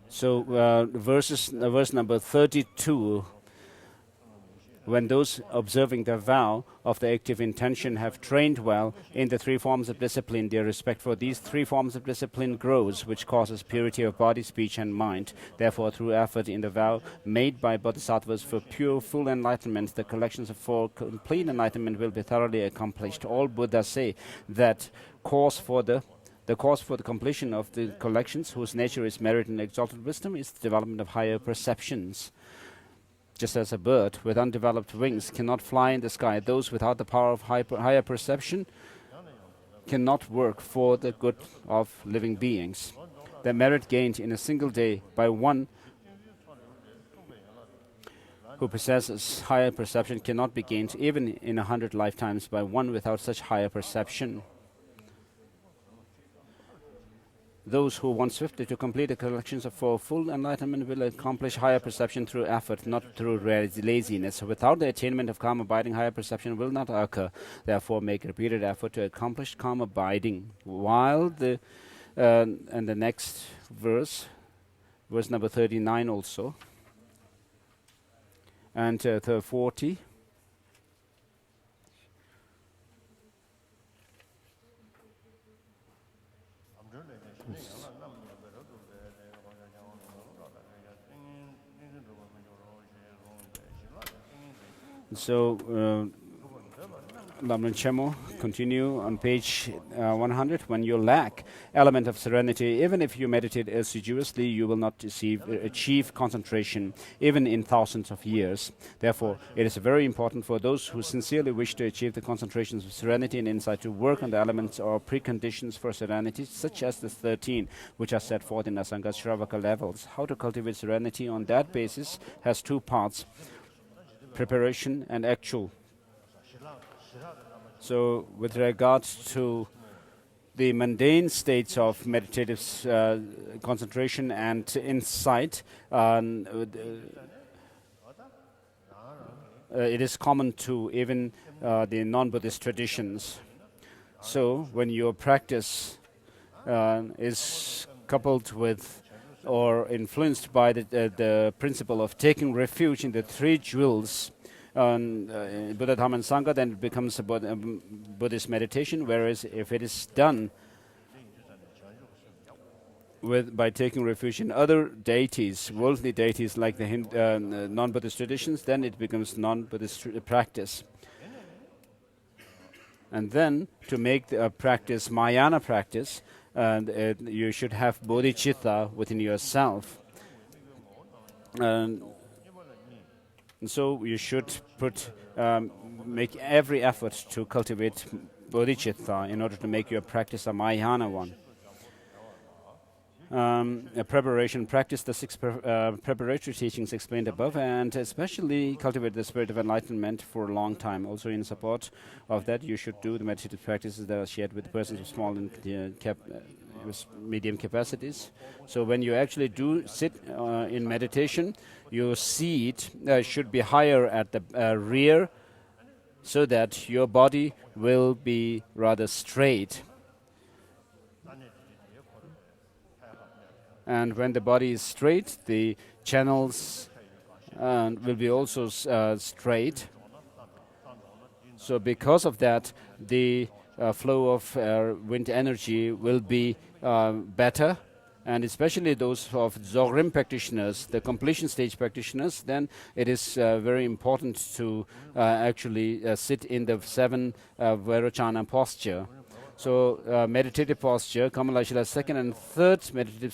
So verse number 32. When those observing the vow of the active intention have trained well in the three forms of discipline, their respect for these three forms of discipline grows, which causes purity of body, speech, and mind. Therefore, through effort in the vow made by bodhisattvas for pure, full enlightenment, the collections for complete enlightenment will be thoroughly accomplished. All Buddhas say that cause for the completion of the collections, whose nature is merit and exalted wisdom, is the development of higher perceptions. Just as a bird with undeveloped wings cannot fly in the sky, those without the power of higher perception cannot work for the good of living beings. The merit gained in a single day by one who possesses higher perception cannot be gained even in 100 lifetimes by one without such higher perception. Those who want swiftly to complete the collections for full enlightenment will accomplish higher perception through effort, not through laziness. Without the attainment of calm abiding, higher perception will not occur. Therefore, make repeated effort to accomplish calm abiding. While and the next verse number 39 also, and 40. So, Lamrim Chemo, continue on page 100. When you lack element of serenity, even if you meditate assiduously, you will not achieve concentration, even in thousands of years. Therefore, it is very important for those who sincerely wish to achieve the concentrations of serenity and insight to work on the elements or preconditions for serenity, such as the 13, which are set forth in Asanga's Shravaka levels. How to cultivate serenity on that basis has two parts: preparation and actual. So, with regards to the mundane states of meditative concentration and insight, it is common to even the non-Buddhist traditions. So, when your practice is coupled with or influenced by the principle of taking refuge in the three jewels, Buddha, Dhamma, and Sangha, then it becomes a Buddhist meditation. Whereas if it is done by taking refuge in other deities, worldly deities like the non-Buddhist traditions, then it becomes non-Buddhist practice. And then to make the practice Mahayana practice, you should have bodhicitta within yourself. And so you should make every effort to cultivate bodhicitta in order to make your practice a Mahayana one. Preparation, practice the 6 preparatory teachings explained above, and especially cultivate the spirit of enlightenment for a long time. Also, in support of that, you should do the meditative practices that are shared with persons of small and medium capacities. So when you actually do sit in meditation, your seat should be higher at the rear, so that your body will be rather straight. And when the body is straight, the channels will be also straight. So because of that, the flow of wind energy will be better. And especially those of Dzogchen practitioners, the completion stage practitioners, then it is very important to actually sit in the 7 Vairochana posture. So meditative posture, Kamalashila second and third meditative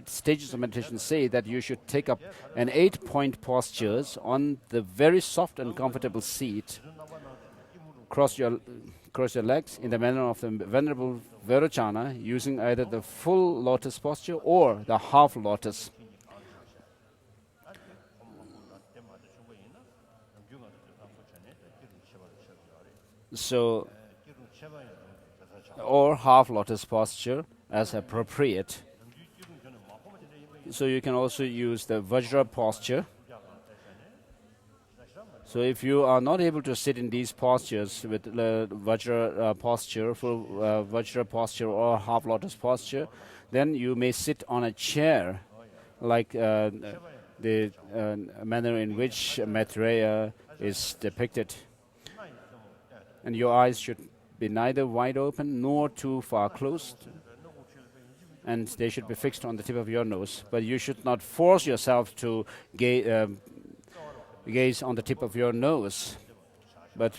stages of meditation say that you should take up an 8-point postures on the very soft and comfortable seat. Cross your legs in the manner of the Venerable Vairochana, using either the full lotus posture or the half lotus. So or half lotus posture as appropriate. So you can also use the Vajra posture. So if you are not able to sit in these postures with the Vajra posture, full Vajra posture or half lotus posture, then you may sit on a chair, like the manner in which Maitreya is depicted. And your eyes should be neither wide open nor too far closed, and they should be fixed on the tip of your nose. But you should not force yourself to gaze on the tip of your nose, but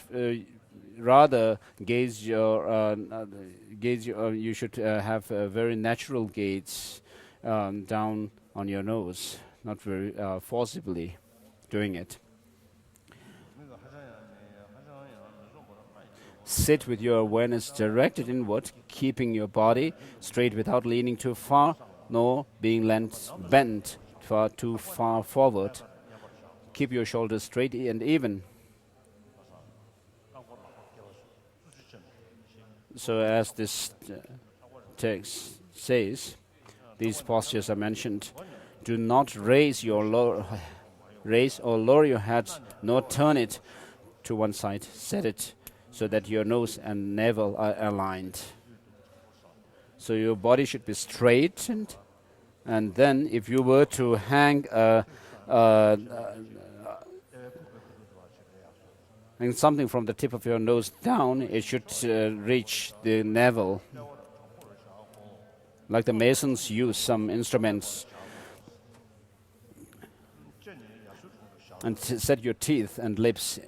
rather you should have a very natural gaze down on your nose, not very forcibly doing it. Sit with your awareness directed inward, keeping your body straight without leaning too far, nor being bent too far forward. Keep your shoulders straight and even. So as this text says, these postures are mentioned. Do not raise or lower your head, nor turn it to one side. Set it so that your nose and navel are aligned. So your body should be straightened, and then if you were to hang something from the tip of your nose down, it should reach the navel. Like the masons use some instruments. And set your teeth and lips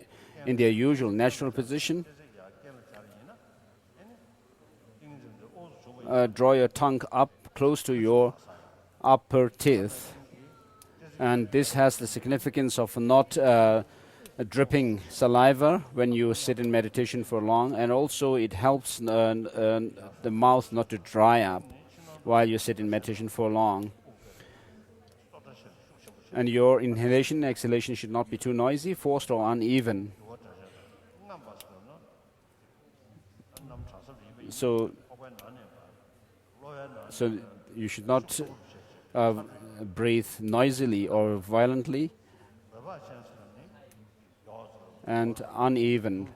in their usual natural position. Draw your tongue up close to your upper teeth. And this has the significance of not dripping saliva when you sit in meditation for long, and also it helps the mouth not to dry up while you sit in meditation for long. And your inhalation and exhalation should not be too noisy, forced, or uneven. So you should not breathe noisily or violently and uneven.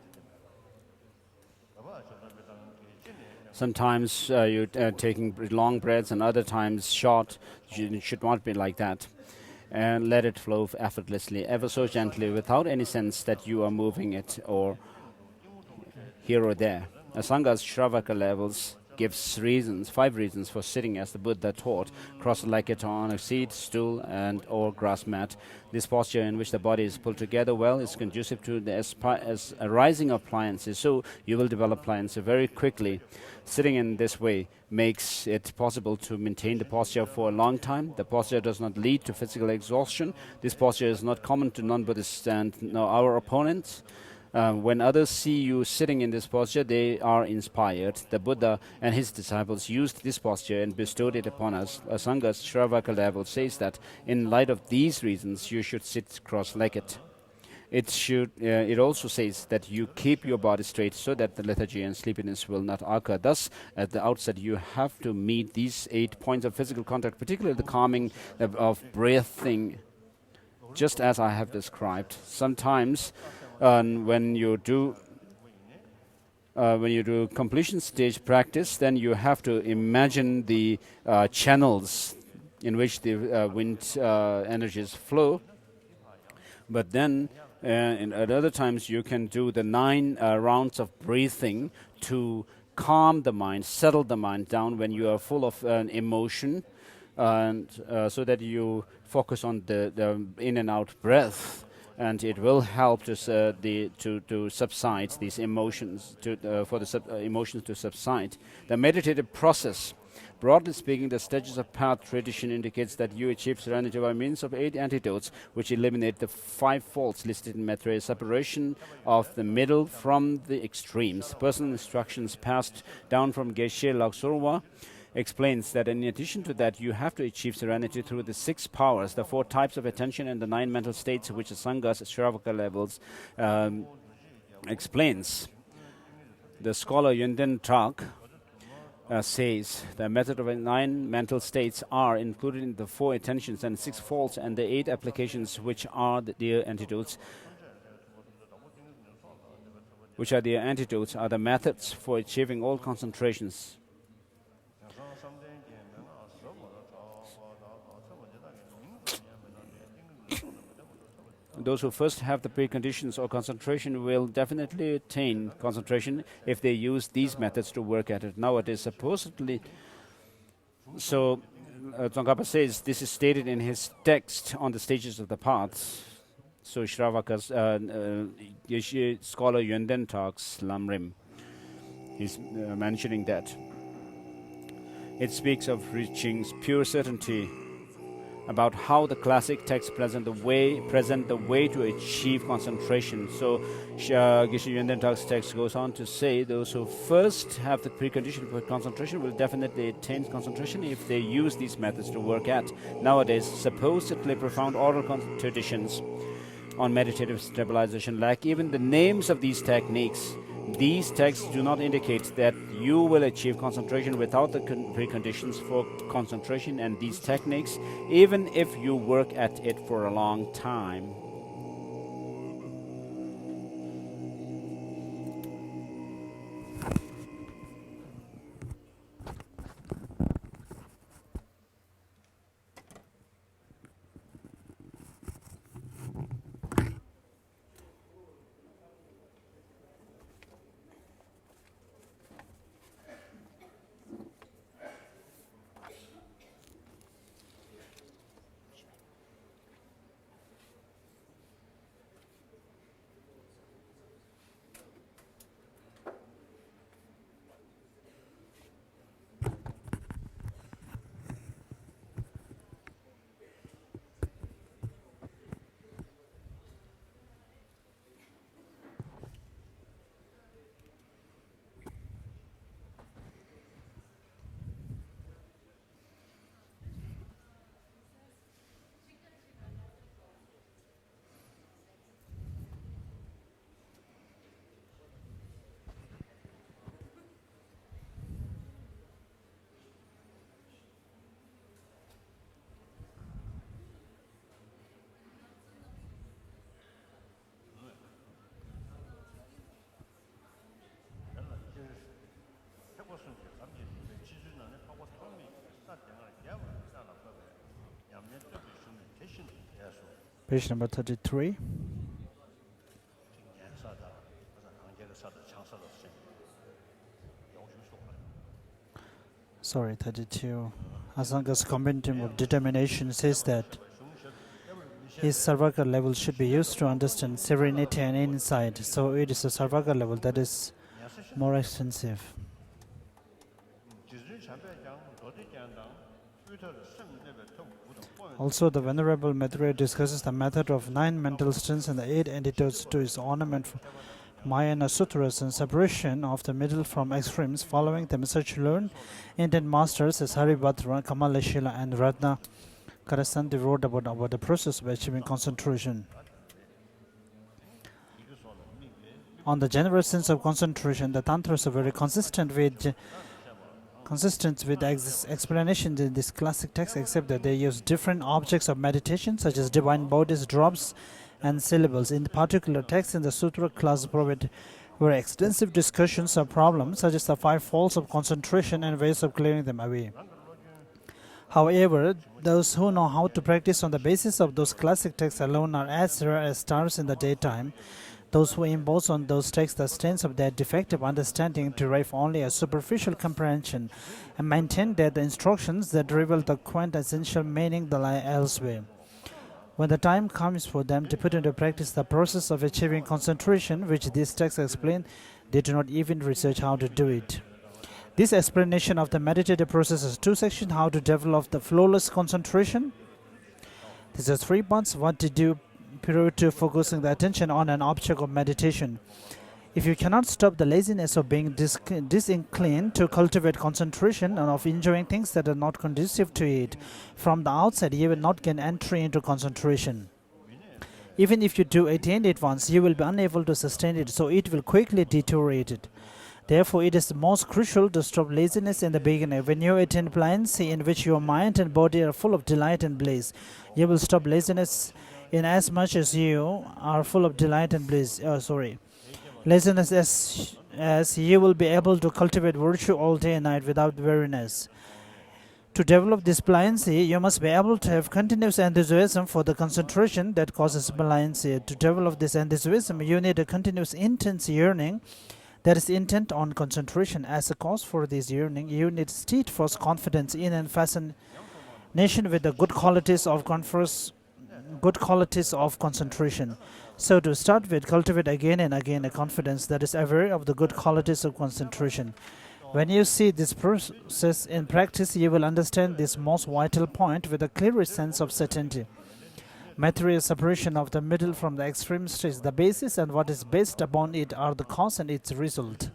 Sometimes you're taking long breaths and other times short. It should not be like that. And let it flow effortlessly, ever so gently, without any sense that you are moving it or here or there. Asanga's Shravaka levels gives 5 reasons for sitting as the Buddha taught, cross-legged on a seat, stool, and or grass mat. This posture in which the body is pulled together well is conducive to the arising of pliancy, so you will develop pliancy very quickly. Sitting in this way makes it possible to maintain the posture for a long time. The posture does not lead to physical exhaustion. This posture is not common to non-Buddhists and our opponents. When others see you sitting in this posture, they are inspired. The Buddha and his disciples used this posture and bestowed it upon us. Asanga's Shravaka level says that in light of these reasons, you should sit cross-legged. It also says that you keep your body straight so that the lethargy and sleepiness will not occur. Thus, at the outset, you have to meet these 8 points of physical contact, particularly the calming of breathing, just as I have described. Sometimes, when you do completion stage practice, then you have to imagine the channels in which the wind energies flow. But then, at other times, you can do the 9 rounds of breathing to calm the mind, settle the mind down when you are full of emotion, and so that you focus on the in and out breath. And it will help to subside these emotions, for the emotions to subside. The meditative process, broadly speaking, the stages of path tradition indicates that you achieve serenity by means of 8 antidotes, which eliminate the 5 faults listed in Maitreya: separation of the middle from the extremes. Personal instructions passed down from Geshe Laksorwa explains that in addition to that, you have to achieve serenity through the 6 powers, the 4 types of attention, and the 9 mental states, which Asanga's Shravaka levels explains. The scholar Yunden Tak says the method of 9 mental states are included in the 4 attentions and 6 faults and the 8 applications, which are their antidotes. Are the methods for achieving all concentrations. Those who first have the preconditions or concentration will definitely attain concentration if they use these methods to work at it. Nowadays, supposedly, so Tsongkhapa says this is stated in his text on the stages of the paths. So Shravaka's Yeshe scholar Yunden talks, Lamrim, he's mentioning that. It speaks of reaching pure certainty about how the classic texts present the way to achieve concentration. So Geshe Yunden Talk's text goes on to say those who first have the precondition for concentration will definitely attain concentration if they use these methods to work at. Nowadays, supposedly profound oral traditions on meditative stabilization lack even the names of these techniques. These texts do not indicate that you will achieve concentration without the preconditions for concentration and these techniques, even if you work at it for a long time. Page number 33. Sorry, 32. Asanga's compendium of determination says that his Sarvaka level should be used to understand serenity and insight. So it is a Sarvaka level that is more extensive. Also, the Venerable Maitreya discusses the method of 9 mental states and the 8 antidotes to its ornament Mahayana Sutras and separation of the middle from extremes, following the message learned Indian masters as Haribhadra, Kamalashila and Ratna Karasanti wrote about the process of achieving concentration. On the general sense of concentration, the Tantras are very consistent with explanations in this classic text, except that they use different objects of meditation, such as divine bodies, drops, and syllables. In the particular text in the Sutra class provide very extensive discussions of problems, such as the 5 faults of concentration and ways of clearing them away. However, those who know how to practice on the basis of those classic texts alone are as rare as stars in the daytime. Those who impose on those texts the stains of their defective understanding derive only a superficial comprehension and maintain that the instructions that reveal the quintessential meaning lie elsewhere. When the time comes for them to put into practice the process of achieving concentration, which these texts explain, they do not even research how to do it. This explanation of the meditative process has 2 sections: how to develop the flawless concentration. These are 3 parts: what to do prior to focusing the attention on an object of meditation. If you cannot stop the laziness of being disinclined to cultivate concentration and of enjoying things that are not conducive to it, from the outside you will not gain entry into concentration. Even if you do attain it once, you will be unable to sustain it, so it will quickly deteriorate it. Therefore, it is most crucial to stop laziness in the beginning. When you attain pliancy in which your mind and body are full of delight and bliss, you will stop laziness in as much as you are full of delight and bliss. Laziness as you will be able to cultivate virtue all day and night without weariness. To develop this pliancy, you must be able to have continuous enthusiasm for the concentration that causes pliancy. To develop this enthusiasm, you need a continuous intense yearning that is intent on concentration. As a cause for this yearning, you need steadfast confidence in and fascination with the good qualities of concentration. So to start with, cultivate again and again a confidence that is aware of the good qualities of concentration. When you see this process in practice, you will understand this most vital point with a clearer sense of certainty. Material separation of the middle from the extreme stage, the basis and what is based upon it are the cause and its result.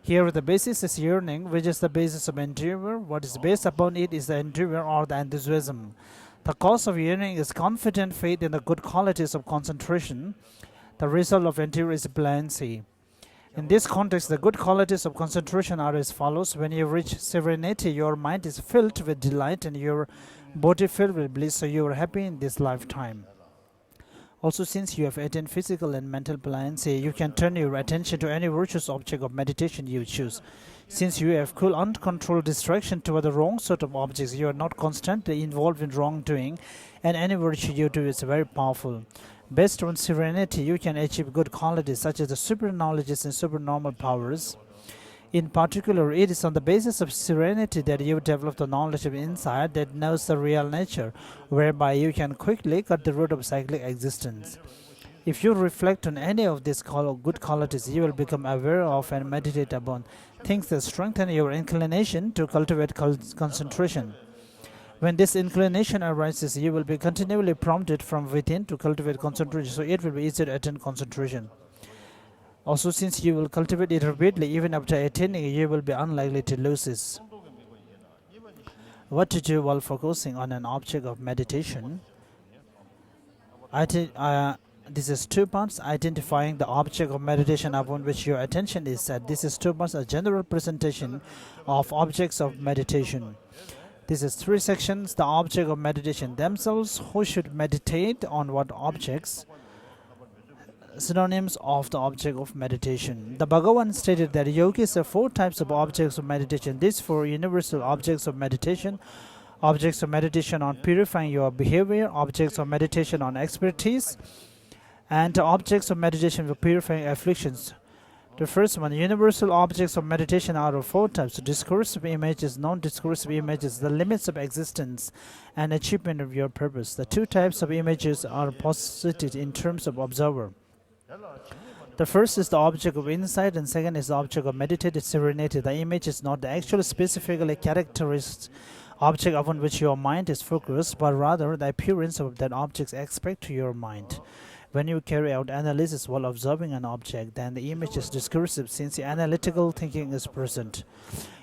Here the basis is yearning, which is the basis of endeavor. What is based upon it is the endeavor or the enthusiasm. The cause of yearning is confident faith in the good qualities of concentration. The result of endeavor is pliancy. In this context, the good qualities of concentration are as follows. When you reach serenity, your mind is filled with delight and your body filled with bliss, so you are happy in this lifetime. Also, since you have attained physical and mental pliancy, you can turn your attention to any virtuous object of meditation you choose. Since you have cool, uncontrolled distraction toward the wrong sort of objects, you are not constantly involved in wrongdoing, and any virtue you do is very powerful. Based on serenity, you can achieve good qualities such as the super knowledges and supernormal powers. In particular, it is on the basis of serenity that you develop the knowledge of insight that knows the real nature, whereby you can quickly cut the root of cyclic existence. If you reflect on any of these good qualities, you will become aware of and meditate upon things that strengthen your inclination to cultivate concentration. When this inclination arises, you will be continually prompted from within to cultivate concentration, so it will be easy to attain concentration. Also, since you will cultivate it repeatedly, even after attaining it, you will be unlikely to lose this. What to do while focusing on an object of meditation? This is 2 parts. Identifying the object of meditation upon which your attention is set. This is 2 parts, a general presentation of objects of meditation. This is 3 sections. The object of meditation themselves, who should meditate on what objects, synonyms of the object of meditation. The Bhagavan stated that yogis have 4 types of objects of meditation. These 4 universal objects of meditation on purifying your behavior, objects of meditation on expertise, and objects of meditation for purifying afflictions. The first one, universal objects of meditation are of 4 types: discursive images, non-discursive images, the limits of existence, and achievement of your purpose. The 2 types of images are posited in terms of observer. The first is the object of insight, and second is the object of meditative serenity. The image is not the actual specifically characterized object upon which your mind is focused, but rather the appearance of that object's aspect to your mind. When you carry out analysis while observing an object, then the image is discursive, since the analytical thinking is present.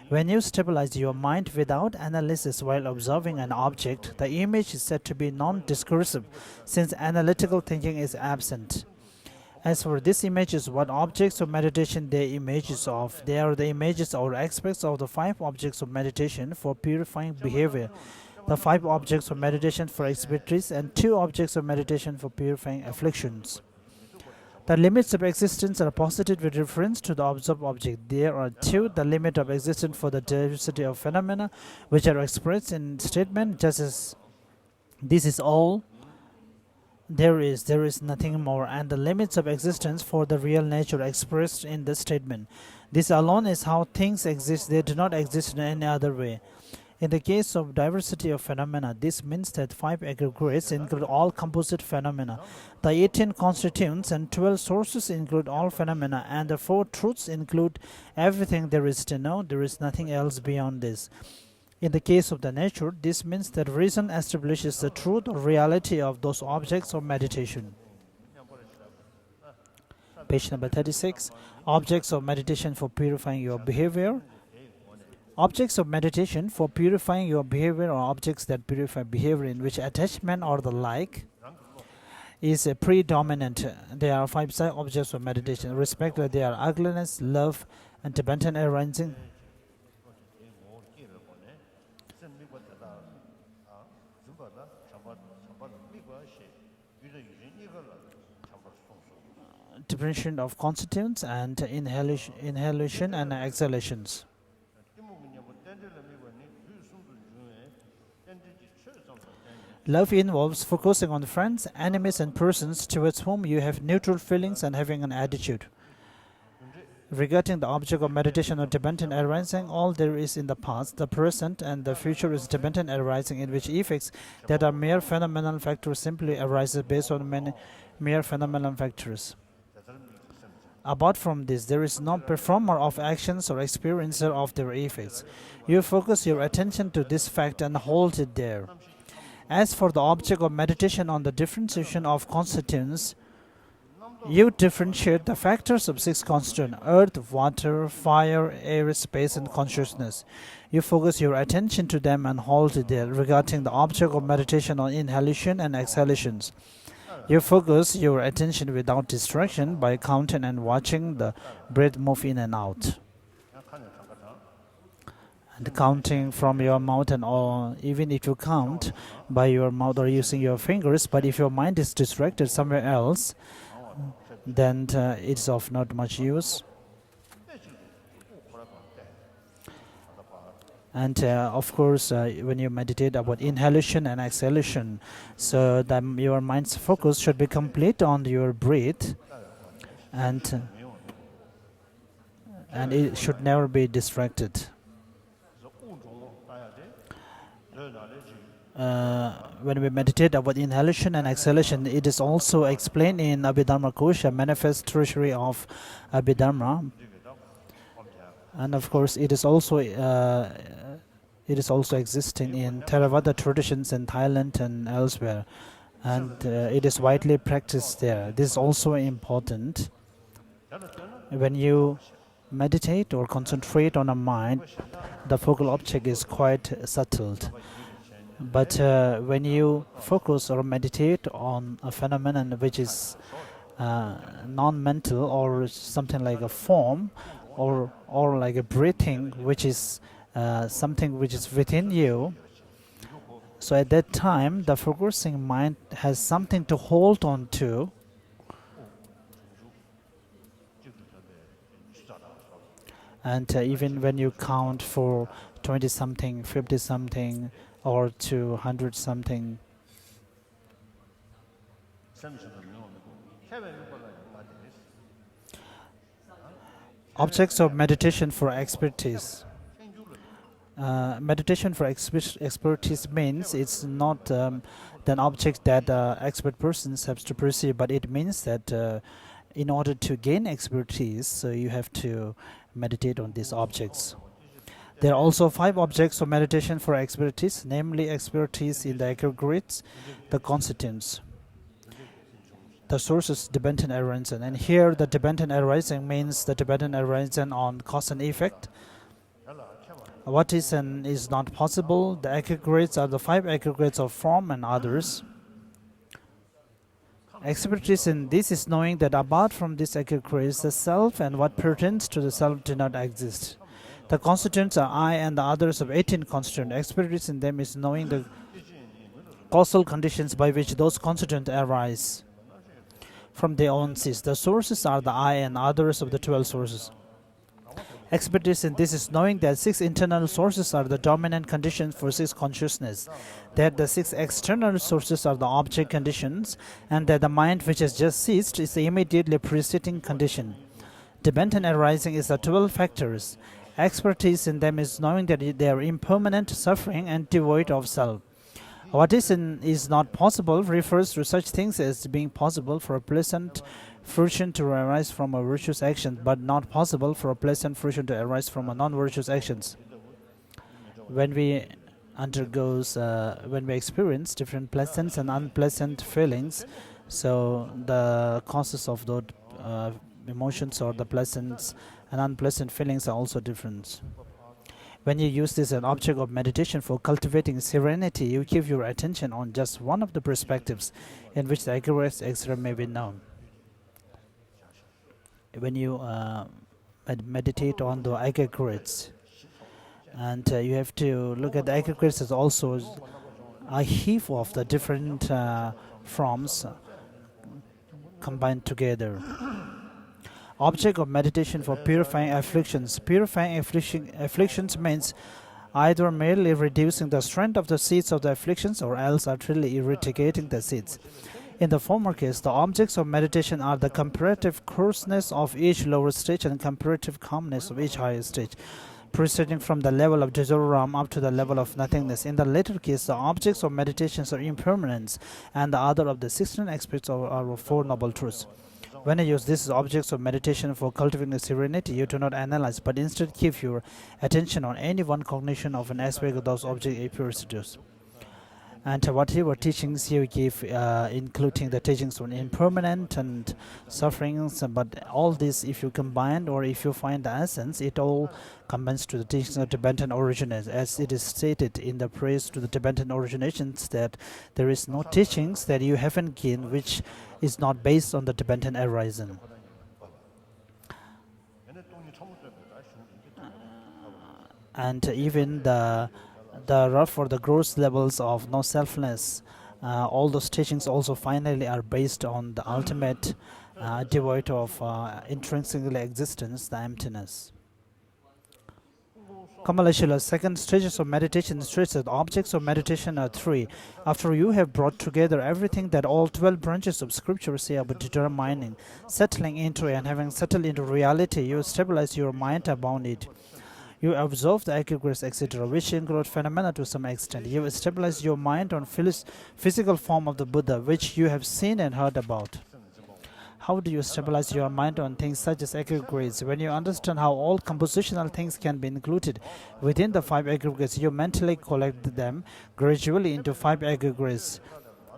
When you stabilize your mind without analysis while observing an object, the image is said to be non-discursive, since analytical thinking is absent. As for these images, what objects of meditation they images of? They are the images or aspects of the 5 objects of meditation for purifying behavior, the 5 objects of meditation for expertise, and 2 objects of meditation for purifying afflictions. The limits of existence are posited with reference to the observed object. There are 2, the limit of existence for the diversity of phenomena, which are expressed in statement, just as this is all there is nothing more, and the limits of existence for the real nature expressed in the statement. This alone is how things exist, they do not exist in any other way. In the case of diversity of phenomena, this means that 5 aggregates include all composite phenomena, the 18 constituents and 12 sources include all phenomena, and the 4 truths include everything there is to know. There is nothing else beyond this. In the case of the nature, this means that reason establishes the truth or reality of those objects of meditation. Page number 36. Objects of meditation for purifying your behavior. Objects of meditation for purifying your behavior are objects that purify behavior in which attachment or the like is predominant. There are 5 objects of meditation. Respectively, they are ugliness, love, and dependent arising. Differentiation of constituents and inhalation and exhalations. Love involves focusing on friends, enemies, and persons towards whom you have neutral feelings and having an attitude. Regarding the object of meditation or dependent arising, all there is in the past, the present, and the future is dependent arising, in which effects that are mere phenomenal factors simply arises based on many mere phenomenal factors. Apart from this, there is no performer of actions or experiencer of their effects. You focus your attention to this fact and hold it there. As for the object of meditation on the differentiation of constituents, you differentiate the factors of 6 constituents: earth, water, fire, air, space, and consciousness. You focus your attention to them and hold it there. Regarding the object of meditation on inhalation and exhalations, you focus your attention without distraction by counting and watching the breath move in and out. And counting from your mouth, and all, even if you count by your mouth or using your fingers, but if your mind is distracted somewhere else, then it's of not much use. And of course, when you meditate about inhalation and exhalation, so that your mind's focus should be complete on your breath, and it should never be distracted. When we meditate about inhalation and exhalation, it is also explained in Abhidharma Kosha, Manifest Treasury of Abhidharma, and of course it is also existing in Theravada traditions in Thailand and elsewhere, and it is widely practiced there. This is also important. When you meditate or concentrate on a mind, the focal object is quite subtle. But when you focus or meditate on a phenomenon which is non-mental, or something like a form, or like a breathing, which is something which is within you, so at that time the focusing mind has something to hold on to, and even when you count for 20 something, 50 something, or 200 something, objects of meditation for expertise. Meditation for expertise means it's not an object that expert persons have to perceive, but it means that in order to gain expertise, so you have to meditate on these objects. There are also 5 objects of meditation for expertise, namely expertise in the aggregates, the constituents, the sources dependent arising. And here the dependent arising means the dependent arising on cause and effect. What is and is not possible. The aggregates are the 5 aggregates of form and others. Expertise in this is knowing that apart from these aggregates, the self and what pertains to the self do not exist. The constituents are I and the others of 18 constituents. Expertise in them is knowing the causal conditions by which those constituents arise from their own cease. The sources are the I and others of the 12 sources. Expertise in this is knowing that 6 internal sources are the dominant conditions for 6 consciousness, that the 6 external sources are the object conditions, and that the mind which has just ceased is the immediately preceding condition. Dependent arising is the 12 factors. Expertise in them is knowing that they are impermanent, suffering, and devoid of self. What is and is not possible refers to such things as being possible for a pleasant fruition to arise from a virtuous action, but not possible for a pleasant fruition to arise from a non-virtuous actions. When we experience different pleasant and unpleasant feelings, so the causes of those emotions or the pleasant and unpleasant feelings are also different. When you use this as an object of meditation for cultivating serenity, you keep your attention on just one of the perspectives in which the aggregates etc. may be known. When you meditate on the aggregates, and you have to look at the aggregates as also a heap of the different forms combined together. Object of meditation for purifying afflictions. Purifying afflictions means either merely reducing the strength of the seeds of the afflictions or else utterly eradicating the seeds. In the former case, the objects of meditation are the comparative coarseness of each lower stage and comparative calmness of each higher stage, proceeding from the level of Jajaram up to the level of nothingness. In the latter case, the objects of meditations are impermanence, and the other of the 16 aspects are Four Noble Truths. When you use these objects of meditation for cultivating serenity, you do not analyze, but instead keep your attention on any one cognition of an aspect of those objects appears to do. And whatever teachings you give, including the teachings on impermanent and sufferings, but all this, if you combine or if you find the essence, it all combines to the teachings of Tibetan originations. As it is stated in the praise to the Tibetan originations, that there is no teachings that you haven't gained which is not based on the Tibetan horizon. And even the rough or the gross levels of no selfness, all those teachings also finally are based on the ultimate devoid of intrinsically existence, the emptiness. Kamalashila, second stages of meditation states that objects of meditation are three. After you have brought together everything that all 12 branches of scripture say about determining, settling into and having settled into reality, you stabilize your mind upon it. You observe the aggregates, etc., which include phenomena to some extent. You stabilize your mind on physical form of the Buddha, which you have seen and heard about. How do you stabilize your mind on things such as aggregates? When you understand how all compositional things can be included within the 5 aggregates, you mentally collect them gradually into 5 aggregates.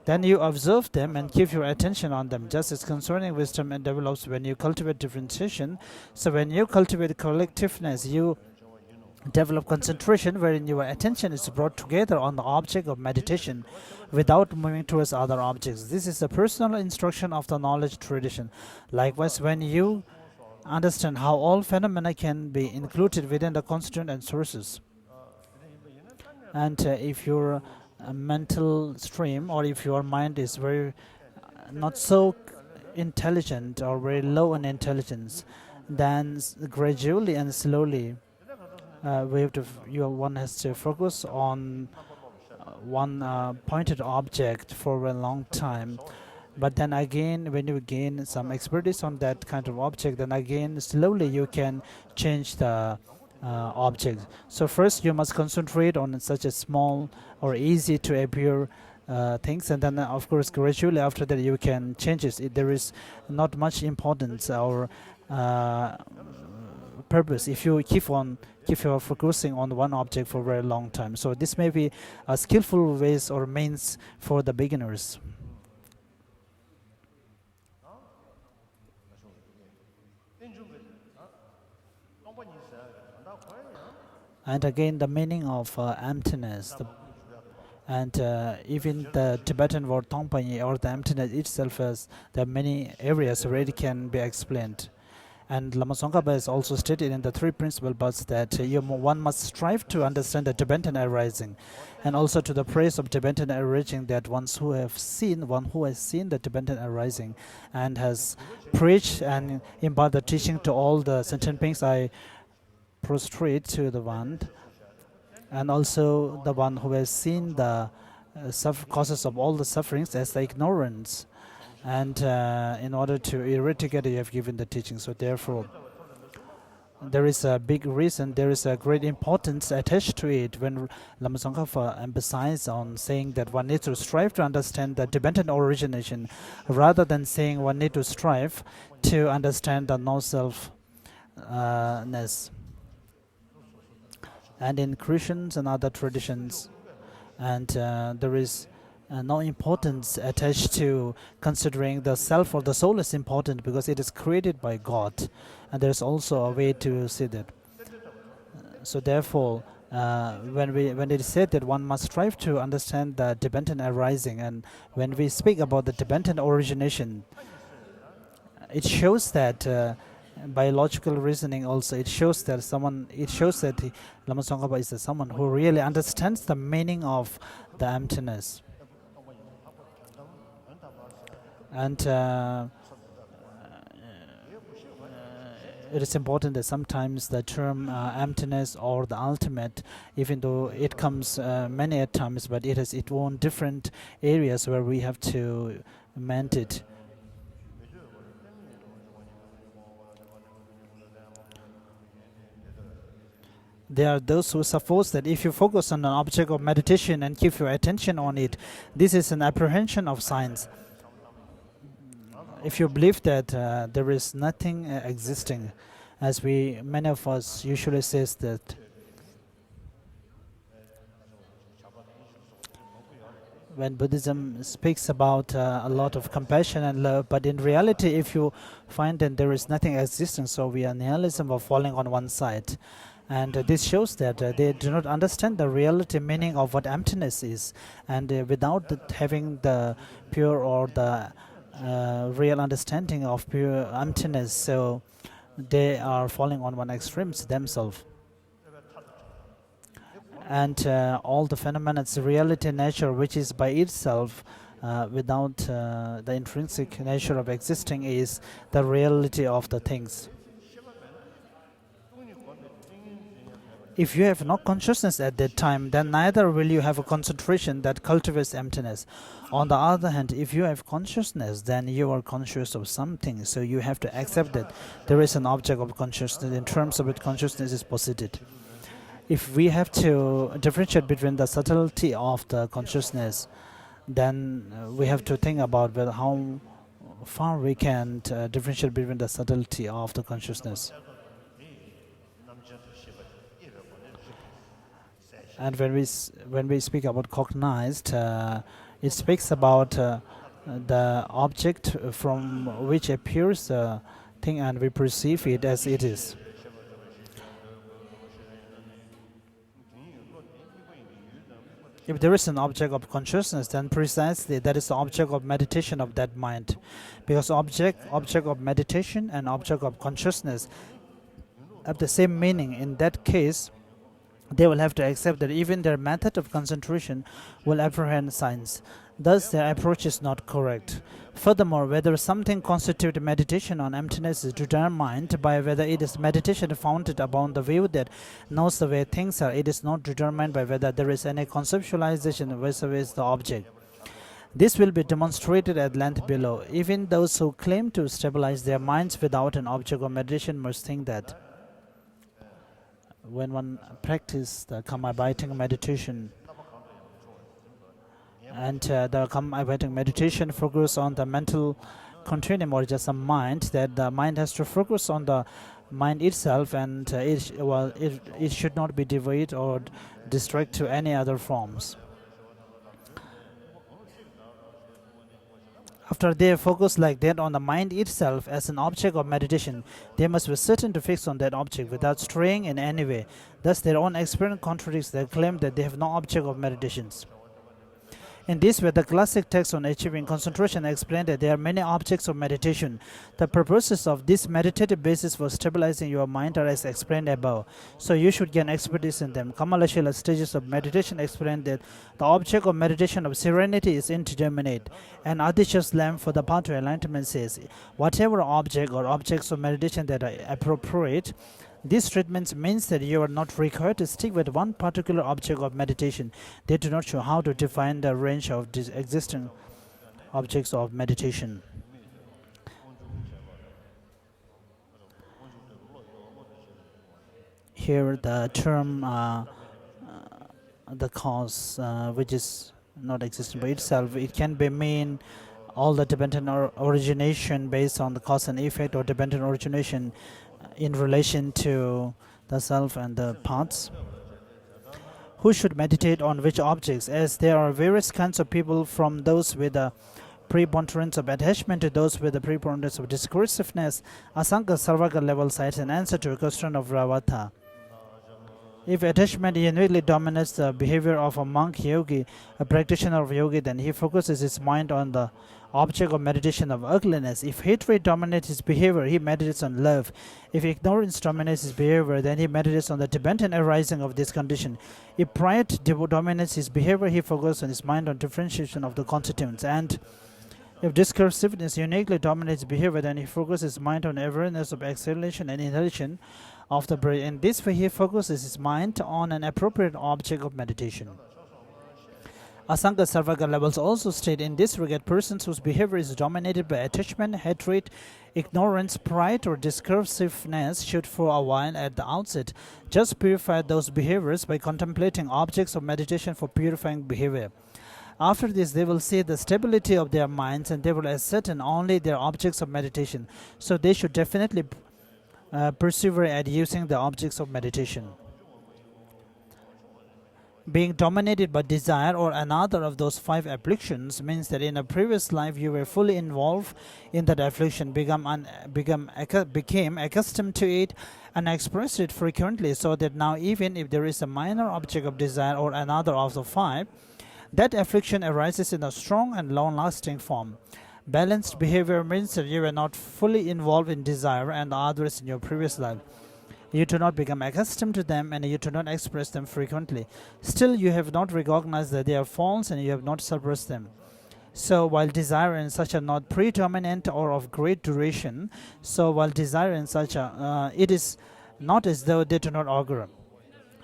Then you observe them and keep your attention on them, just as concerning wisdom and develops when you cultivate differentiation. So when you cultivate collectiveness, you develop concentration, wherein your attention is brought together on the object of meditation without moving towards other objects. This is the personal instruction of the knowledge tradition. Likewise, when you understand how all phenomena can be included within the constituent and sources, and if your mental stream or if your mind is very not so intelligent or very low in intelligence, then gradually and slowly one has to focus on one pointed object for a long time. But then again, when you gain some expertise on that kind of object, then again slowly you can change the object. So first you must concentrate on such a small or easy to appear things, and then of course gradually after that you can change it. There is not much importance or purpose if you keep you are focusing on one object for a very long time. So this may be a skillful ways or means for the beginners. And again, the meaning of emptiness, and even the Tibetan word tongpanyi or the emptiness itself, has there are many areas where it can be explained. And Lama Tsongkhapa has also stated in the 3 principal paths that one must strive to understand the Tibetan arising, and also to the praise of Tibetan arising, that one who has seen the Tibetan arising and has preached and imparted the teaching to all the sentient beings. I prostrate to the one, and also the one who has seen the causes of all the sufferings as the ignorance. And in order to eradicate it, you have given the teaching. So therefore, there is a big reason, there is a great importance attached to it when Lama Tsongkhapa emphasized on saying that one needs to strive to understand the Tibetan origination, rather than saying one needs to strive to understand the no-selfness. And in Christians and other traditions, and there is no importance attached to considering the self or the soul is important, because it is created by God, and there's also a way to see that. So therefore, when it is said that one must strive to understand the dependent arising, and when we speak about the dependent origination, it shows that biological reasoning also, it shows that Lama Tsongkhapa is someone who really understands the meaning of the emptiness. And it is important that sometimes the term emptiness or the ultimate, even though it comes many at times, but it has its own different areas where we have to mend it. There are those who suppose that if you focus on an object of meditation and keep your attention on it, this is an apprehension of science. If you believe that there is nothing existing, as many of us usually says that when Buddhism speaks about a lot of compassion and love, but in reality, if you find that there is nothing existing, so we are nihilism or falling on one side. And this shows that they do not understand the reality meaning of what emptiness is, and without having the pure or the real understanding of pure emptiness, so they are falling on one extremes themselves. And all the phenomena's reality nature, which is by itself without the intrinsic nature of existing, is the reality of the things. If you have no consciousness at that time, then neither will you have a concentration that cultivates emptiness. On the other hand, if you have consciousness, then you are conscious of something, so you have to accept that there is an object of consciousness in terms of which consciousness is posited. If we have to differentiate between the subtlety of the consciousness, then we have to think about how far we can differentiate between the subtlety of the consciousness. And when we speak about cognized, it speaks about the object from which appears the thing, and we perceive it as it is. If there is an object of consciousness, then precisely that is the object of meditation of that mind, because object of meditation and object of consciousness have the same meaning. In that case, they will have to accept that even their method of concentration will apprehend science. Thus, their approach is not correct. Furthermore, whether something constitutes meditation on emptiness is determined by whether it is meditation founded upon the view that knows the way things are. It is not determined by whether there is any conceptualization vis-a-vis the object. This will be demonstrated at length below. Even those who claim to stabilize their minds without an object of meditation must think that when one practices the karma-abiding meditation, and the karma-abiding meditation focuses on the mental continuum or just a mind, that the mind has to focus on the mind itself, and it should not be devoid or distract to any other forms. After they focus like that on the mind itself as an object of meditation, they must be certain to fix on that object without straying in any way. Thus, their own experience contradicts their claim that they have no object of meditations. In this way, the classic text on achieving concentration explained that there are many objects of meditation. The purposes of this meditative basis for stabilizing your mind are as explained above, so you should gain expertise in them. Kamalashila's stages of meditation explained that the object of meditation of serenity is indeterminate, and Aditya's lamp for the path to enlightenment says, whatever object or objects of meditation that are appropriate, this treatment means that you are not required to stick with one particular object of meditation. They do not show how to define the range of existing objects of meditation. Here the term the cause, which is not existing by itself, it can be mean all the dependent origination based on the cause and effect, or dependent origination in relation to the self and the parts. Who should meditate on which objects? As there are various kinds of people, from those with a preponderance of attachment to those with a preponderance of discursiveness, Asanga Sarvaga level cites an answer to a question of Ravata. If attachment uniquely dominates the behavior of a monk yogi, a practitioner of yoga, then he focuses his mind on the object of meditation of ugliness. If hatred dominates his behavior, he meditates on love. If ignorance dominates his behavior, then he meditates on the dependent arising of this condition. If pride dominates his behavior, he focuses his mind on differentiation of the constituents. And if discursiveness uniquely dominates behavior, then he focuses his mind on awareness of exhalation and inhalation of the breath. In this way, he focuses his mind on an appropriate object of meditation. Asanga Sarvaga levels also state in this regard persons whose behavior is dominated by attachment, hatred, ignorance, pride, or discursiveness should for a while at the outset just purify those behaviors by contemplating objects of meditation for purifying behavior. After this, they will see the stability of their minds and they will ascertain only their objects of meditation. So they should definitely persevere at using the objects of meditation. Being dominated by desire or another of those 5 afflictions means that in a previous life you were fully involved in that affliction, became accustomed to it and expressed it frequently, so that now even if there is a minor object of desire or another of the 5, that affliction arises in a strong and long-lasting form. Balanced behavior means that you were not fully involved in desire and others in your previous life. You do not become accustomed to them and you do not express them frequently. Still, you have not recognized that they are false and you have not suppressed them. So, while desire and such are not predominant or of great duration, it is not as though they do not occur.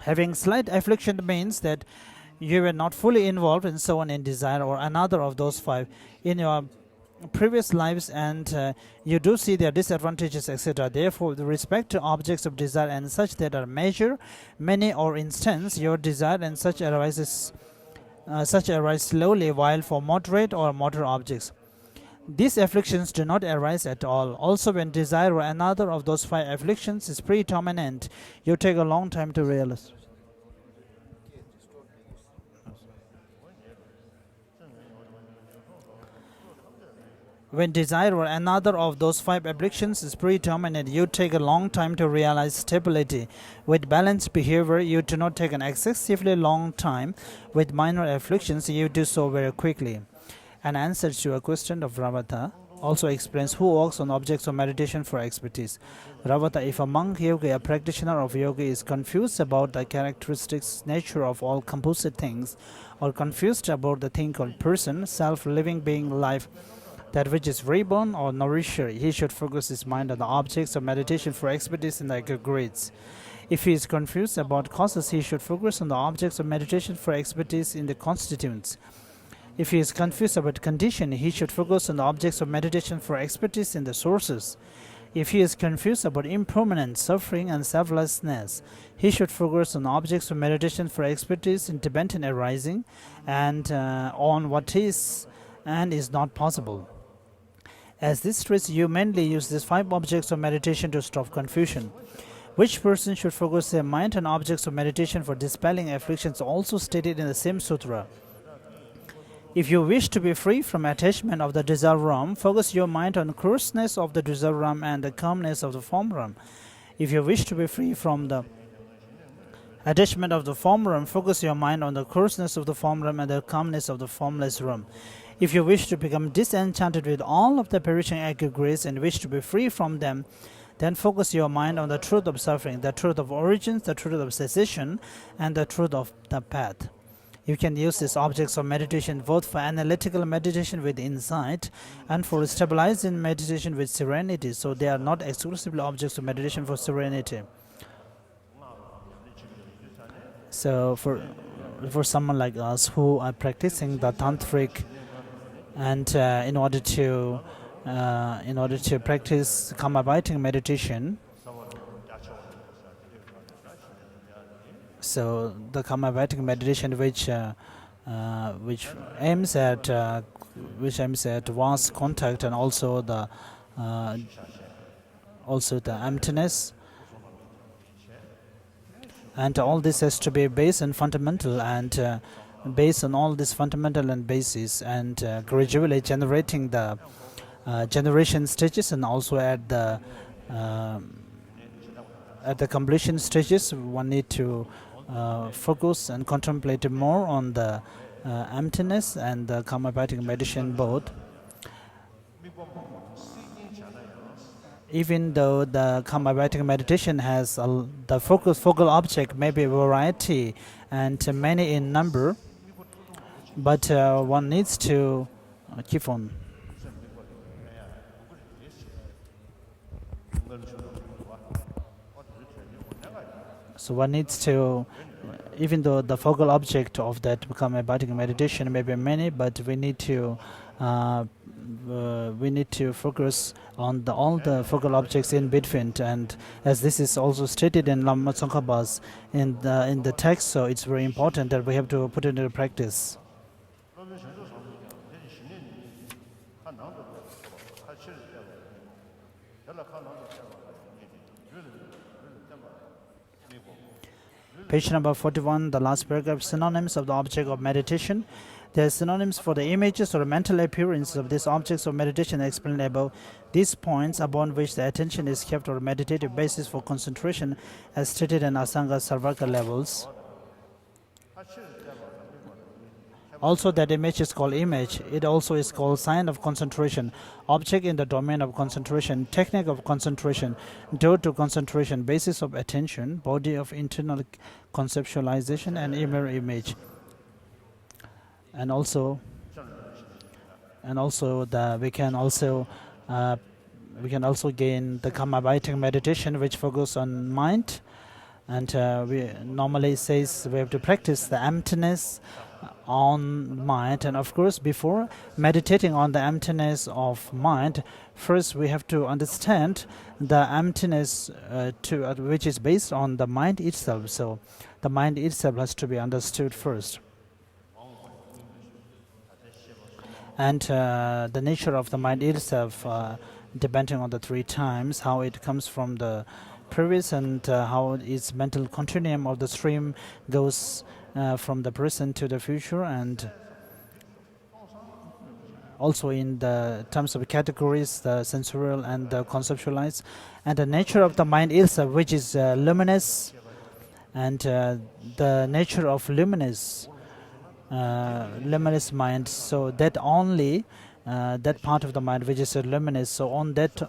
Having slight affliction means that you were not fully involved and so on in desire or another of those 5 in your previous lives, and you do see their disadvantages, etc. Therefore, with respect to objects of desire and such that are measure, many, or instance, your desire and such arise slowly, while for moderate or moderate objects, these afflictions do not arise at all. Also, when desire or another of those 5 afflictions is predominant, you take a long time to realize. When desire or another of those 5 afflictions is predominant, you take a long time to realize stability. With balanced behavior, you do not take an excessively long time. With minor afflictions, you do so very quickly. An answer to a question of Ravata also explains who works on objects of meditation for expertise. Ravata, if a monk yogi, a practitioner of yoga, is confused about the characteristics, nature of all composite things, or confused about the thing called person, self, living being, life, that which is reborn or nourisher, he should focus his mind on the objects of meditation for expertise in the grades. If he is confused about causes, he should focus on the objects of meditation for expertise in the constituents. If he is confused about condition, he should focus on the objects of meditation for expertise in the sources. If he is confused about impermanence, suffering, and selflessness, he should focus on objects of meditation for expertise in dependent arising and on what is and is not possible. As this stress, you mainly use these 5 objects of meditation to stop confusion. Which person should focus their mind on objects of meditation for dispelling afflictions, also stated in the same sutra. If you wish to be free from attachment of the desire realm, focus your mind on coarseness of the desire realm and the calmness of the form realm. If you wish to be free from the attachment of the form realm, focus your mind on the coarseness of the form realm and the calmness of the formless realm. If you wish to become disenchanted with all of the perishing aggregates and wish to be free from them, then focus your mind on the truth of suffering, the truth of origins, the truth of cessation, and the truth of the path. You can use these objects of meditation both for analytical meditation with insight and for stabilizing meditation with serenity, so they are not exclusively objects of meditation for serenity. So for someone like us who are practicing the tantric, and in order to practice karma-biting meditation, so the karma-biting meditation which aims at vast contact and also the emptiness, and all this has to be based on fundamental and based on all this fundamental and basis, and gradually generating the generation stages, and also at the completion stages one need to focus and contemplate more on the emptiness and the karma-abiding meditation both. Even though the karma-abiding meditation has the focal object may be variety and many in number, but one needs to keep on. So one needs to, even though the focal object of that karma-abiding meditation may be many, but we need to focus on all the focal objects in between, and as this is also stated in Lamrim Tsongkhap's in the text, so it's very important that we have to put it into practice. Page number 41, the last paragraph, synonyms of the object of meditation. There are synonyms for the images or mental appearances of these objects of meditation explained above. These points upon which the attention is kept or meditative basis for concentration as stated in Asanga Sarvaka levels. Also, that image is called image. It also is called sign of concentration, object in the domain of concentration, technique of concentration, door to concentration, basis of attention, body of internal conceptualization, and mirror image. And also we can also gain the karma-abiding meditation, which focus on mind. And we normally says we have to practice the emptiness on mind, and of course before meditating on the emptiness of mind, first we have to understand the emptiness which is based on the mind itself. So the mind itself has to be understood first, and the nature of the mind itself depending on the three times, how it comes from the previous and how its mental continuum of the stream goes from the present to the future, and also in the terms of categories, the sensorial and the conceptualized, and the nature of the mind itself, which is luminous, and the nature of luminous mind. So that only that part of the mind which is luminous. So on that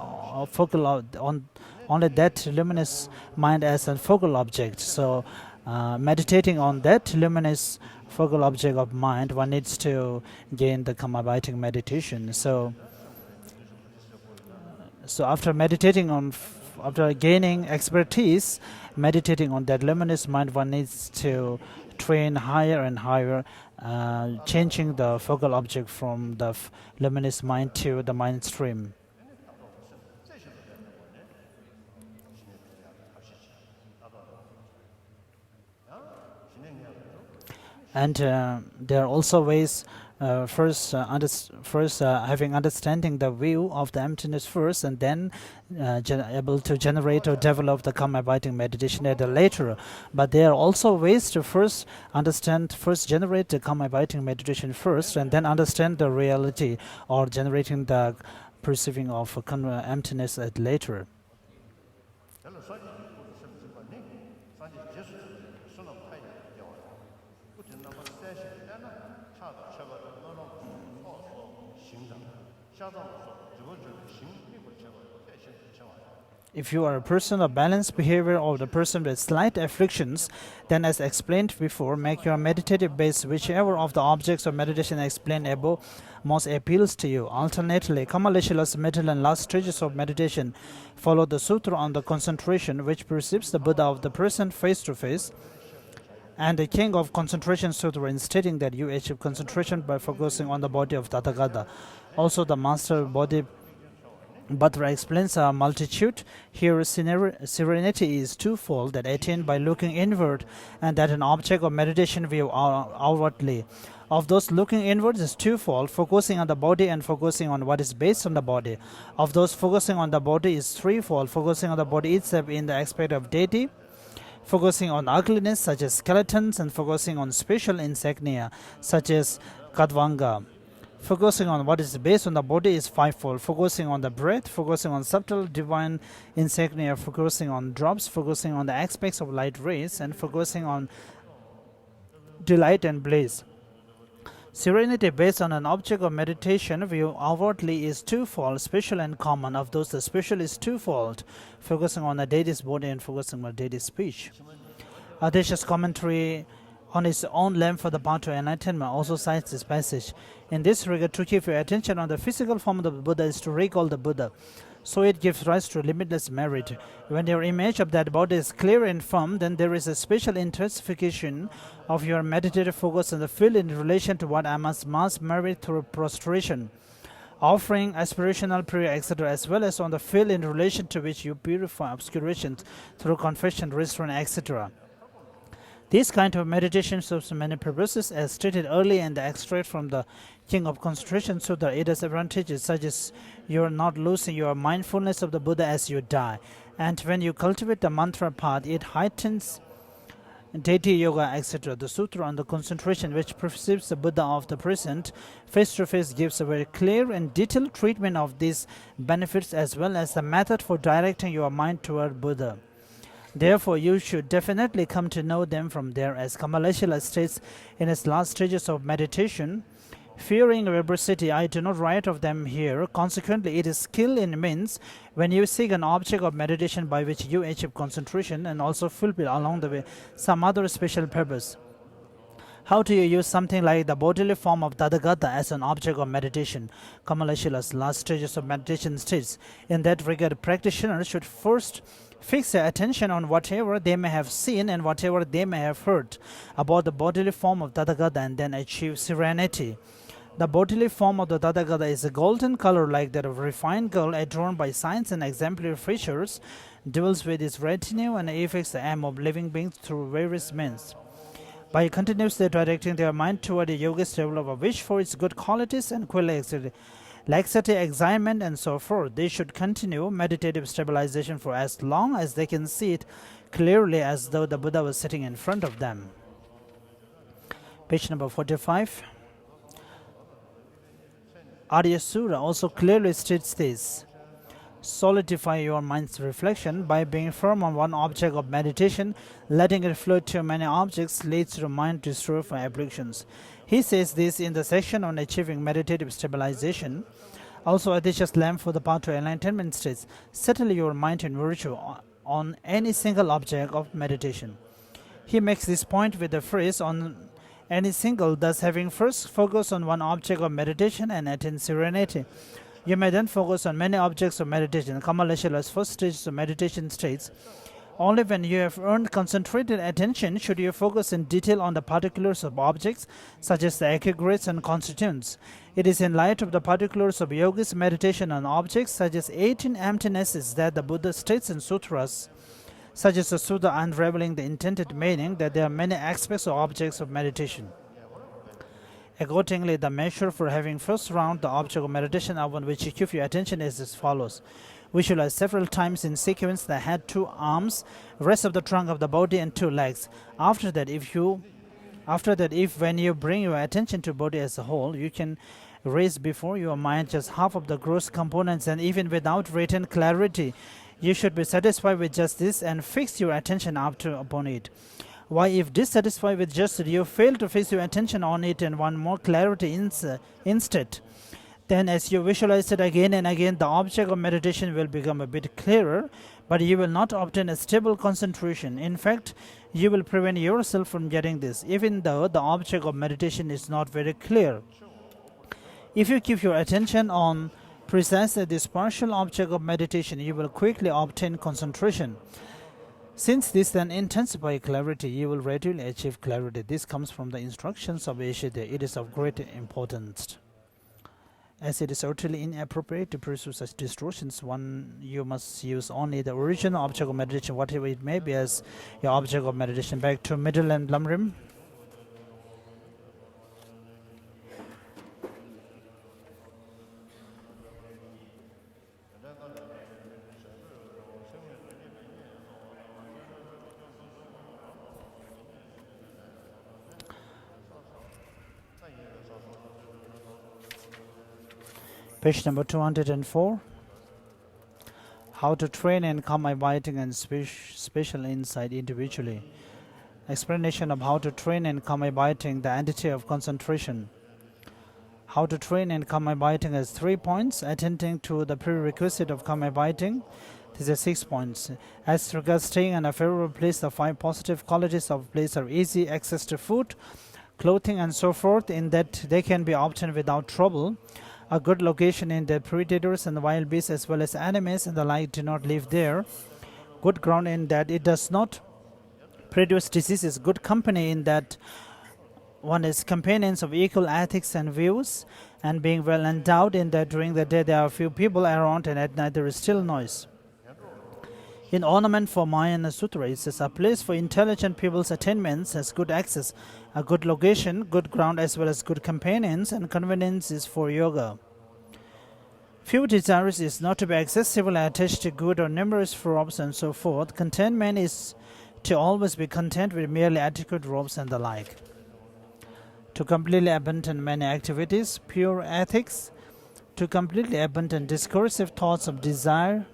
only that luminous mind as a focal object. So meditating on that luminous focal object of mind, one needs to gain the karma-abiding meditation. So after meditating on, after gaining expertise, meditating on that luminous mind, one needs to train higher and higher, changing the focal object from the luminous mind to the mind stream. And there are also ways, first having understanding the view of the emptiness first, and then able to generate or develop the karma-abiding meditation at a later. But there are also ways to first generate the karma-abiding meditation first, and then understand the reality or generating the perceiving of emptiness at later. If you are a person of balanced behavior or the person with slight afflictions, then as explained before, make your meditative base whichever of the objects of meditation explained above most appeals to you. Alternately, Kamaleshala's middle and last stages of meditation follow the sutra on the concentration, which perceives the Buddha of the present face to face, and the King of Concentration Sutra in stating that you achieve concentration by focusing on the body of Tathagata. Also, the Master Body Bhadra explains a multitude. Here, serenity is twofold, that attained by looking inward, and that an object of meditation view outwardly. Of those looking inwards is twofold, focusing on the body and focusing on what is based on the body. Of those focusing on the body is threefold, focusing on the body itself in the aspect of deity, focusing on ugliness such as skeletons, and focusing on special insignia such as Kadvanga. Focusing on what is based on the body is fivefold. Focusing on the breath, focusing on subtle divine insignia, focusing on drops, focusing on the aspects of light rays, and focusing on delight and bliss. Serenity based on an object of meditation view outwardly is twofold, special and common. Of those, the special is twofold, focusing on the deity's body and focusing on the deity's speech. Adesha's commentary on his own lamp for the path to enlightenment also cites this passage. In this regard, to keep your attention on the physical form of the Buddha is to recall the Buddha. So it gives rise to limitless merit. When your image of that body is clear and firm, then there is a special intensification of your meditative focus on the field in relation to what I must merit through prostration, offering aspirational prayer, etc., as well as on the field in relation to which you purify obscurations through confession, restraint, etc. This kind of meditation serves many purposes, as stated earlier in the extract from the King of Concentration Sutra. It has advantages such as you are not losing your mindfulness of the Buddha as you die, and when you cultivate the mantra path, it heightens deity yoga, etc. The Sutra on the Concentration, which perceives the Buddha of the present face to face, gives a very clear and detailed treatment of these benefits as well as the method for directing your mind toward Buddha. Therefore, you should definitely come to know them from there. As Kamaleshila states in his last stages of meditation, fearing verbosity, I do not write of them here. Consequently, it is skill in means when you seek an object of meditation by which you achieve concentration and also fulfill along the way some other special purpose. How do you use something like the bodily form of Tathagata as an object of meditation? Kamaleshila's last stages of meditation states, in that regard, practitioners should first fix their attention on whatever they may have seen and whatever they may have heard about the bodily form of Tathagata and then achieve serenity. The bodily form of the Tathagata is a golden color like that of refined gold, adorned by signs and exemplary features, dwells with its retinue and affects the aim of living beings through various means. By continuously directing their mind toward a yogi's develop a wish for its good qualities and quality, laxity, excitement, and so forth, they should continue meditative stabilization for as long as they can see it clearly as though the Buddha was sitting in front of them. Page number 45. Arya Sura also clearly states this. Solidify your mind's reflection by being firm on one object of meditation. Letting it float to many objects leads to mind destroyed for afflictions. He says this in the section on achieving meditative stabilization. Also, Aditya's lamp for the path to enlightenment states, settle your mind in virtue on any single object of meditation. He makes this point with the phrase on any single, thus having first focus on one object of meditation and attain serenity. You may then focus on many objects of meditation. Kamaleshila's first stage of meditation states, only when you have earned concentrated attention should you focus in detail on the particulars of objects, such as the aggregates and constituents. It is in light of the particulars of yogi's meditation on objects, such as 18 emptinesses, that the Buddha states in sutras, such as the Sutta unraveling the intended meaning, that there are many aspects of objects of meditation. Accordingly, the measure for having first round the object of meditation upon which you keep your attention is as follows. Visualize several times in sequence the head, 2 arms, rest of the trunk of the body, and 2 legs. After that, if when you bring your attention to body as a whole, you can raise before your mind just half of the gross components, and even without written clarity, you should be satisfied with just this and fix your attention upon it. Why, if dissatisfied with just it, you fail to fix your attention on it and want more clarity instead, then as you visualize it again and again, the object of meditation will become a bit clearer, but you will not obtain a stable concentration. In fact, you will prevent yourself from getting this, even though the object of meditation is not very clear. If you keep your attention on precisely this partial object of meditation, you will quickly obtain concentration. Since this then intensifies clarity, you will readily achieve clarity. This comes from the instructions of Ishida. It is of great importance. As it is utterly inappropriate to pursue such distortions, you must use only the original object of meditation, whatever it may be, as your object of meditation. Back to middle and Lamrim. Page number 204. How to train and calm abiding and spatial insight individually. Explanation of how to train and calm abiding, the entity of concentration. How to train and calm abiding has 3 points. Attending to the prerequisite of calm abiding. These are 6 points. As regards staying in a favorable place, the 5 positive qualities of place are easy access to food, clothing, and so forth, in that they can be obtained without trouble. A good location in that predators and wild beasts as well as animals and the like do not live there. Good ground in that it does not produce diseases. Good company in that one is companions of equal ethics and views, and being well endowed in that during the day there are few people around and at night there is still noise. In ornament for Mahayana Sutra, it says a place for intelligent people's attainments has good access, a good location, good ground as well as good companions, and convenience is for yoga. Few desires is not to be accessible, attached to good or numerous robes and so forth. Contentment is to always be content with merely adequate robes and the like. To completely abandon many activities, pure ethics. To completely abandon discursive thoughts of desire.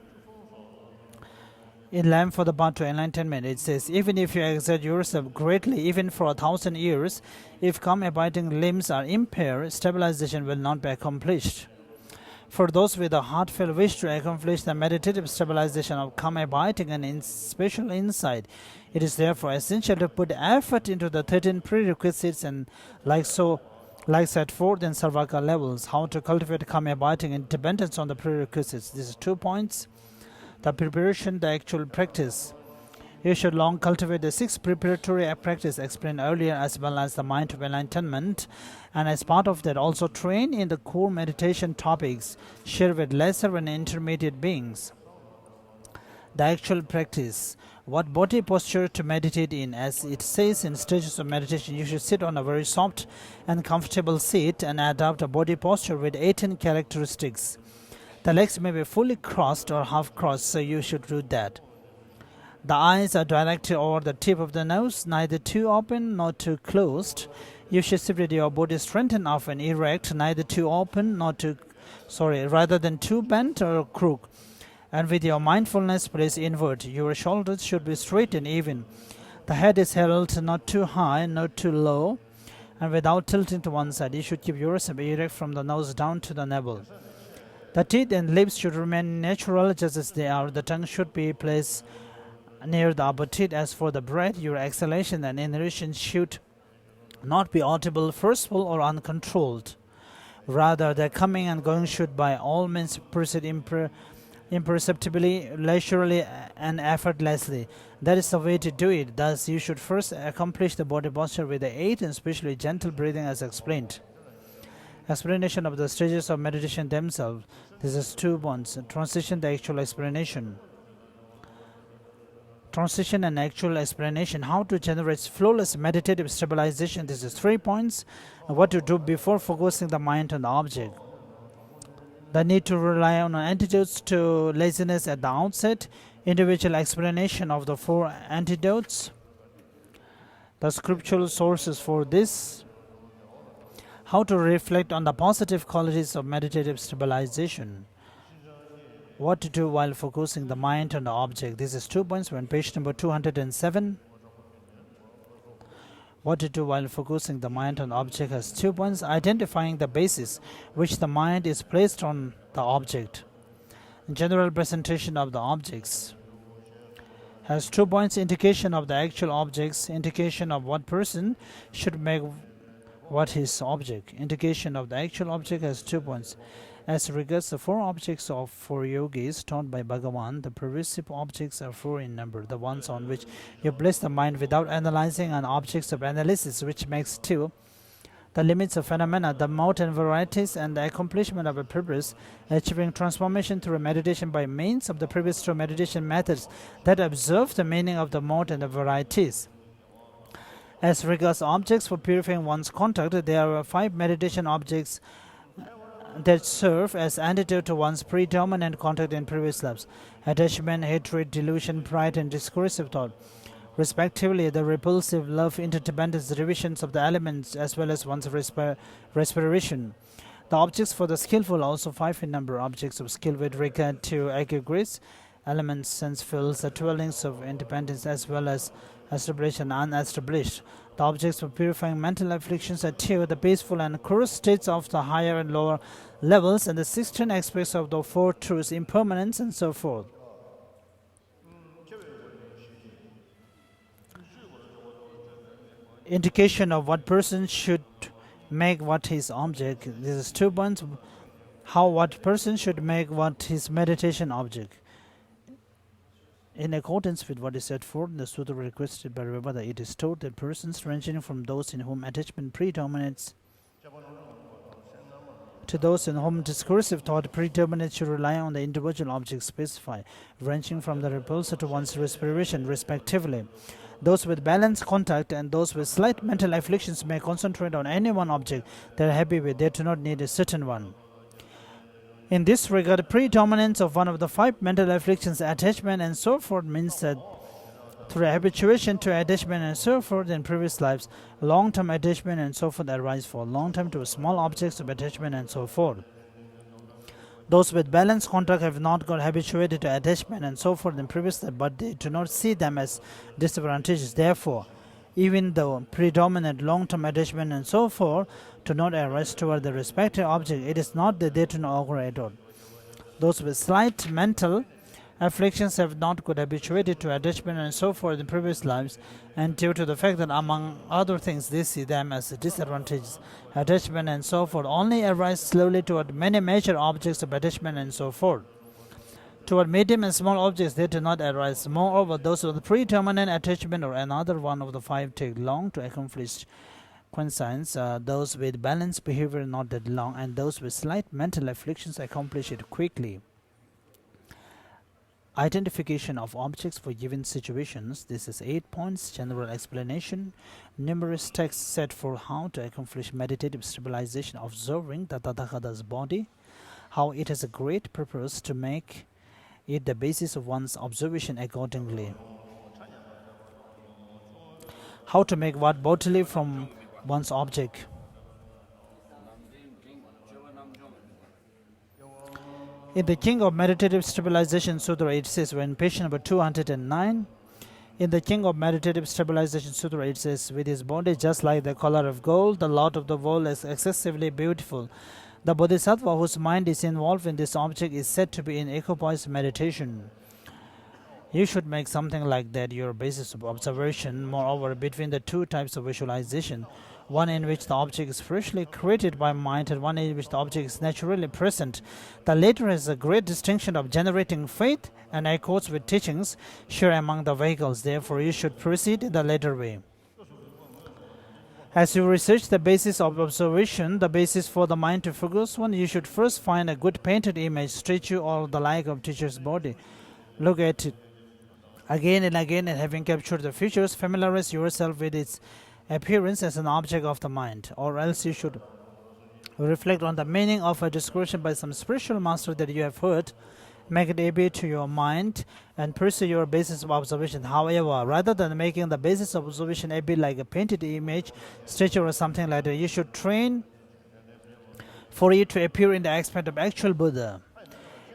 In Lamb for the path to enlightenment, it says, even if you exert yourself greatly, even for 1,000 years, if calm abiding limbs are impaired, stabilization will not be accomplished. For those with a heartfelt wish to accomplish the meditative stabilization of calm abiding and spatial insight, it is therefore essential to put effort into the 13 prerequisites and like set forth in Sarvaka levels. How to cultivate calm abiding and dependence on the prerequisites. These are 2 points. The preparation, the actual practice. You should long cultivate the 6 preparatory practice explained earlier, as well as the mind of enlightenment, and as part of that also train in the core meditation topics shared with lesser and intermediate beings. The actual practice. What body posture to meditate in? As it says in stages of meditation, you should sit on a very soft and comfortable seat and adopt a body posture with 18 characteristics. The legs may be fully crossed or half crossed, so you should do that. The eyes are directed over the tip of the nose, neither too open nor too closed. You should sit with your body straightened off and erect, neither too open nor rather than too bent or crooked. And with your mindfulness placed inward, your shoulders should be straight and even. The head is held not too high, not too low, and without tilting to one side. You should keep yourself erect from the nose down to the navel. The teeth and lips should remain natural just as they are. The tongue should be placed near the upper teeth. As for the breath, your exhalation and inhalation should not be audible, forceful, or uncontrolled. Rather, their coming and going should by all means proceed imperceptibly, leisurely, and effortlessly. That is the way to do it. Thus, you should first accomplish the body posture with the 8 and especially gentle breathing as explained. Explanation of the stages of meditation themselves. This is 2 points. Transition, the actual explanation. Transition and actual explanation. How to generate flawless meditative stabilization. This is 3 points. What to do before focusing the mind on the object. The need to rely on antidotes to laziness at the outset. Individual explanation of the 4 antidotes. The scriptural sources for this. How to reflect on the positive qualities of meditative stabilization. What to do while focusing the mind on the object. This is 2 points on page number 207. What to do while focusing the mind on the object has 2 points. Identifying the basis which the mind is placed on the object. General presentation of the objects has 2 points. Indication of the actual objects. Indication of what person should make what his object. Indication of the actual object has 2 points. As regards the 4 objects of 4 yogis taught by Bhagavan, the pervasive objects are 4 in number, the ones on which you place the mind without analyzing, and objects of analysis, which makes 2. The limits of phenomena, the mode and varieties, and the accomplishment of a purpose, achieving transformation through meditation by means of the previous 2 meditation methods that observe the meaning of the mode and the varieties. As regards objects for purifying one's conduct, there are 5 meditation objects that serve as antidote to one's predominant conduct in previous lives: attachment, hatred, delusion, pride, and discursive thought. Respectively, the repulsive, love, interdependence, divisions of the elements, as well as one's respiration. The objects for the skillful also 5 in number. Objects of skill with regard to aggregates, elements, sense fields, the dwellings of independence, as well as established and unestablished. The objects for purifying mental afflictions are 2, the peaceful and coarse states of the higher and lower levels, and the 16 aspects of the 4 truths, impermanence, and so forth. Indication of what person should make what his object. This is 2 points. How what person should make what his meditation object. In accordance with what is set forth in the sutra requested by Ravada, it is taught that persons ranging from those in whom attachment predominates to those in whom discursive thought predominates should rely on the individual objects specified, ranging from the repulsor to one's respiration, respectively. Those with balanced contact and those with slight mental afflictions may concentrate on any one object they are happy with. They do not need a certain one. In this regard, predominance of one of the 5 mental afflictions, attachment and so forth, means that through habituation to attachment and so forth in previous lives, long-term attachment and so forth arise for long time to small objects of attachment and so forth. Those with balanced contact have not got habituated to attachment and so forth in previous life, but they do not see them as disadvantageous. Therefore, even though predominant long-term attachment and so forth do not arise toward the respective object, it is not that they do not occur at all. Those with slight mental afflictions have not got habituated to attachment and so forth in previous lives, and due to the fact that among other things they see them as disadvantages, attachment and so forth only arise slowly toward many major objects of attachment and so forth. Toward medium and small objects they do not arise. Moreover, those with predominant attachment or another one of the 5 take long to accomplish conscience, those with balanced behavior not that long, and those with slight mental afflictions accomplish it quickly. Identification of objects for given situations. This is 8 points. General explanation. Numerous texts set for how to accomplish meditative stabilization, observing the Tathagata's body, how it has a great purpose to make it the basis of one's observation accordingly. How to make what bodily from one's object. In the King of Meditative Stabilization Sutra, it says, when page number 209, in the King of Meditative Stabilization Sutra, it says, with his body just like the color of gold, the Lord of the world is excessively beautiful. The Bodhisattva whose mind is involved in this object is said to be in equipoise meditation. You should make something like that your basis of observation. Moreover, between the 2 types of visualization, one in which the object is freshly created by mind and one in which the object is naturally present, the latter has a great distinction of generating faith and accords with teachings shared among the vehicles. Therefore, you should proceed in the latter way. As you research the basis of observation, the basis for the mind to focus on, you should first find a good painted image, statue, or the like of teacher's body. Look at it again and again, and having captured the features, familiarize yourself with its appearance as an object of the mind. Or else you should reflect on the meaning of a description by some spiritual master that you have heard, make it obey to your mind, and pursue your basis of observation. However, rather than making the basis of observation obey like a painted image, statue, or something like that, you should train for it to appear in the aspect of actual Buddha.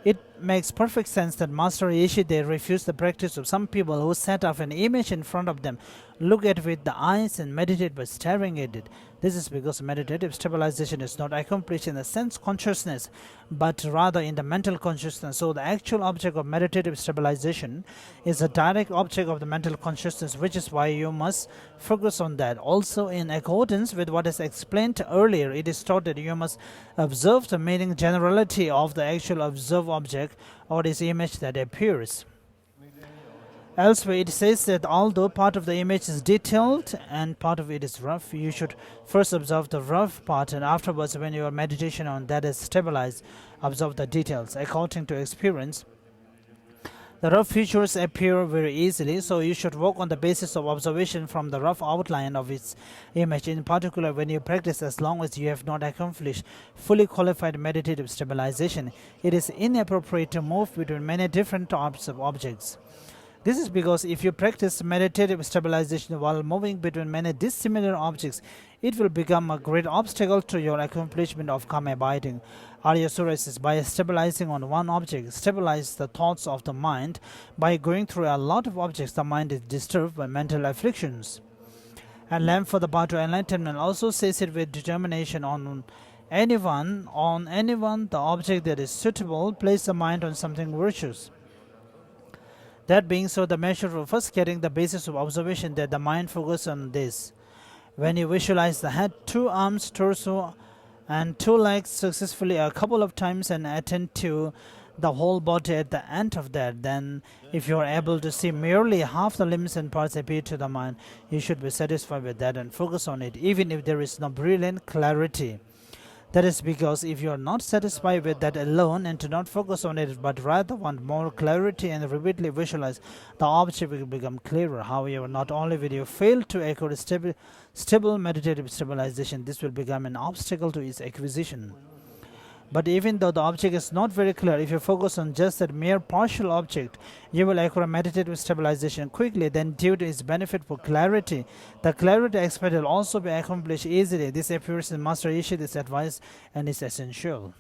It makes perfect sense that Master Yeshide refused the practice of some people who set up an image in front of them, look at it with the eyes, and meditate by staring at it. This is because meditative stabilization is not accomplished in the sense consciousness, but rather in the mental consciousness. So the actual object of meditative stabilization is a direct object of the mental consciousness, which is why you must focus on that. Also, in accordance with what is explained earlier, it is taught that you must observe the meaning generality of the actual observed object or its image that appears. Elsewhere, it says that although part of the image is detailed and part of it is rough, you should first observe the rough part, and afterwards, when your meditation on that is stabilized, observe the details. According to experience, the rough features appear very easily, so you should work on the basis of observation from the rough outline of its image. In particular, when you practice, as long as you have not accomplished fully qualified meditative stabilization, it is inappropriate to move between many different types of objects. This is because if you practice meditative stabilization while moving between many dissimilar objects, it will become a great obstacle to your accomplishment of calm abiding. Arya Sura says, by stabilizing on one object, stabilize the thoughts of the mind. By going through a lot of objects, the mind is disturbed by mental afflictions. And Lamb for the path to enlightenment also says it with determination on anyone, the object that is suitable, place the mind on something virtuous. That being so, the measure of first getting the basis of observation that the mind focuses on this. When you visualize the head, 2 arms, torso, and 2 legs successfully a couple of times and attend to the whole body at the end of that, then if you are able to see merely half the limbs and parts appear to the mind, you should be satisfied with that and focus on it, even if there is no brilliant clarity. That is because if you are not satisfied with that alone and do not focus on it, but rather want more clarity and repeatedly visualize, the object will become clearer. However, not only will you fail to acquire stable meditative stabilization, this will become an obstacle to its acquisition. But even though the object is not very clear, if you focus on just that mere partial object, you will acquire meditative stabilization quickly. Then due to its benefit for clarity, the clarity expected will also be accomplished easily. This appears in Master Ishi's advice and is essential.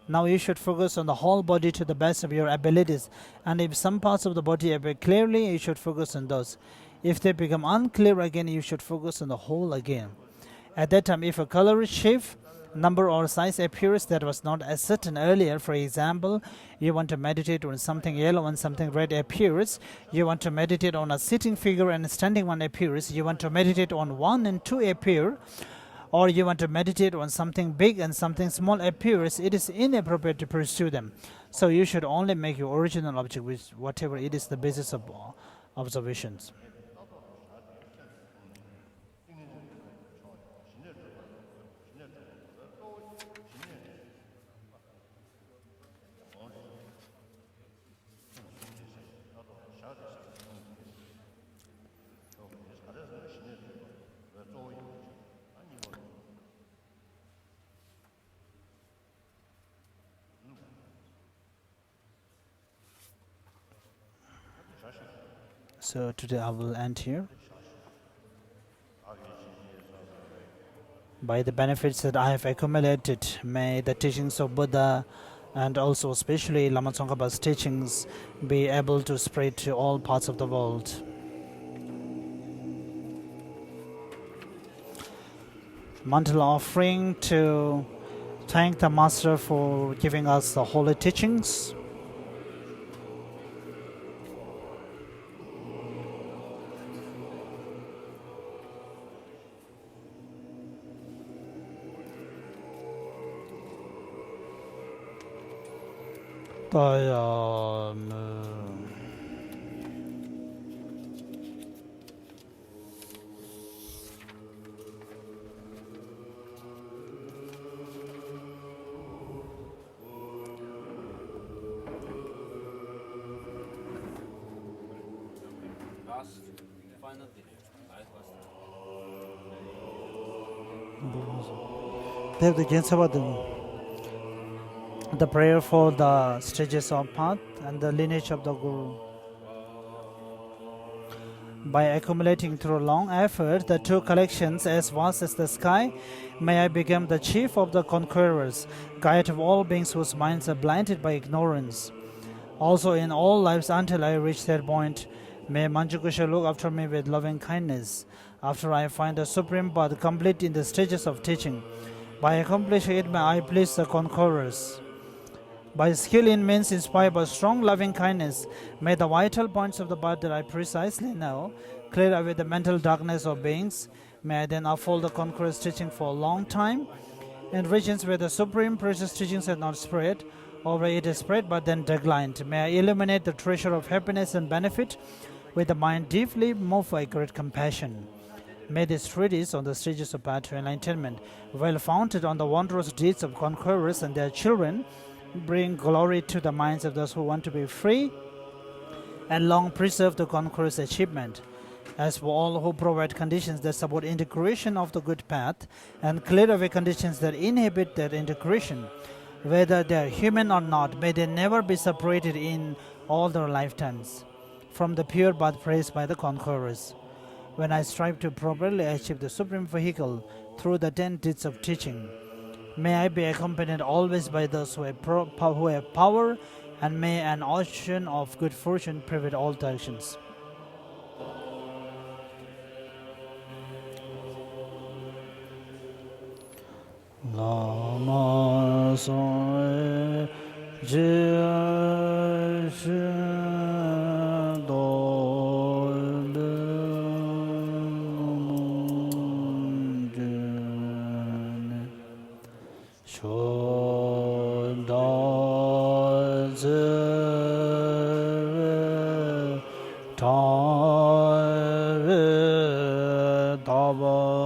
Now you should focus on the whole body to the best of your abilities, and if some parts of the body appear clearly, you should focus on those. If they become unclear again, you should focus on the whole again. At that time, if a color, shape, number or size appears that was not as certain earlier, for example, you want to meditate on something yellow and something red appears, you want to meditate on a sitting figure and standing one appears, you want to meditate on 1 and 2 appear, or you want to meditate on something big and something small appears, it is inappropriate to pursue them. So you should only make your original object, which whatever it is, the basis of observations. So today I will end here. By the benefits that I have accumulated, may the teachings of Buddha and also especially Lama Tsongkhapa's teachings be able to spread to all parts of the world. Mantle offering to thank the Master for giving us the holy teachings. The prayer for the stages of path and the lineage of the Guru. By accumulating through long effort the 2 collections as vast as the sky, may I become the chief of the conquerors, guide of all beings whose minds are blinded by ignorance. Also in all lives until I reach that point, may Manjukusha look after me with loving kindness. After I find the supreme path complete in the stages of teaching, by accomplishing it may I please the conquerors. By skill in means inspired by strong loving kindness, may the vital points of the path that I precisely know clear away the mental darkness of beings. May I then uphold the conqueror's teaching for a long time in regions where the supreme precious teachings have not spread, or where it is spread but then declined. May I illuminate the treasure of happiness and benefit with the mind deeply moved by great compassion. May this treatise on the stages of path to enlightenment, well founded on the wondrous deeds of conquerors and their children, bring glory to the minds of those who want to be free and long preserve the conqueror's achievement. As for all who provide conditions that support integration of the good path and clear away conditions that inhibit that integration, whether they are human or not, may they never be separated in all their lifetimes. from the pure path praised by the conquerors. When I strive to properly achieve the supreme vehicle through the 10 deeds of teaching, may I be accompanied always by those who have power, and may an ocean of good fortune pervade all directions. Lama Soe Jia Shi Do Shun Da Zi Ta Da Ba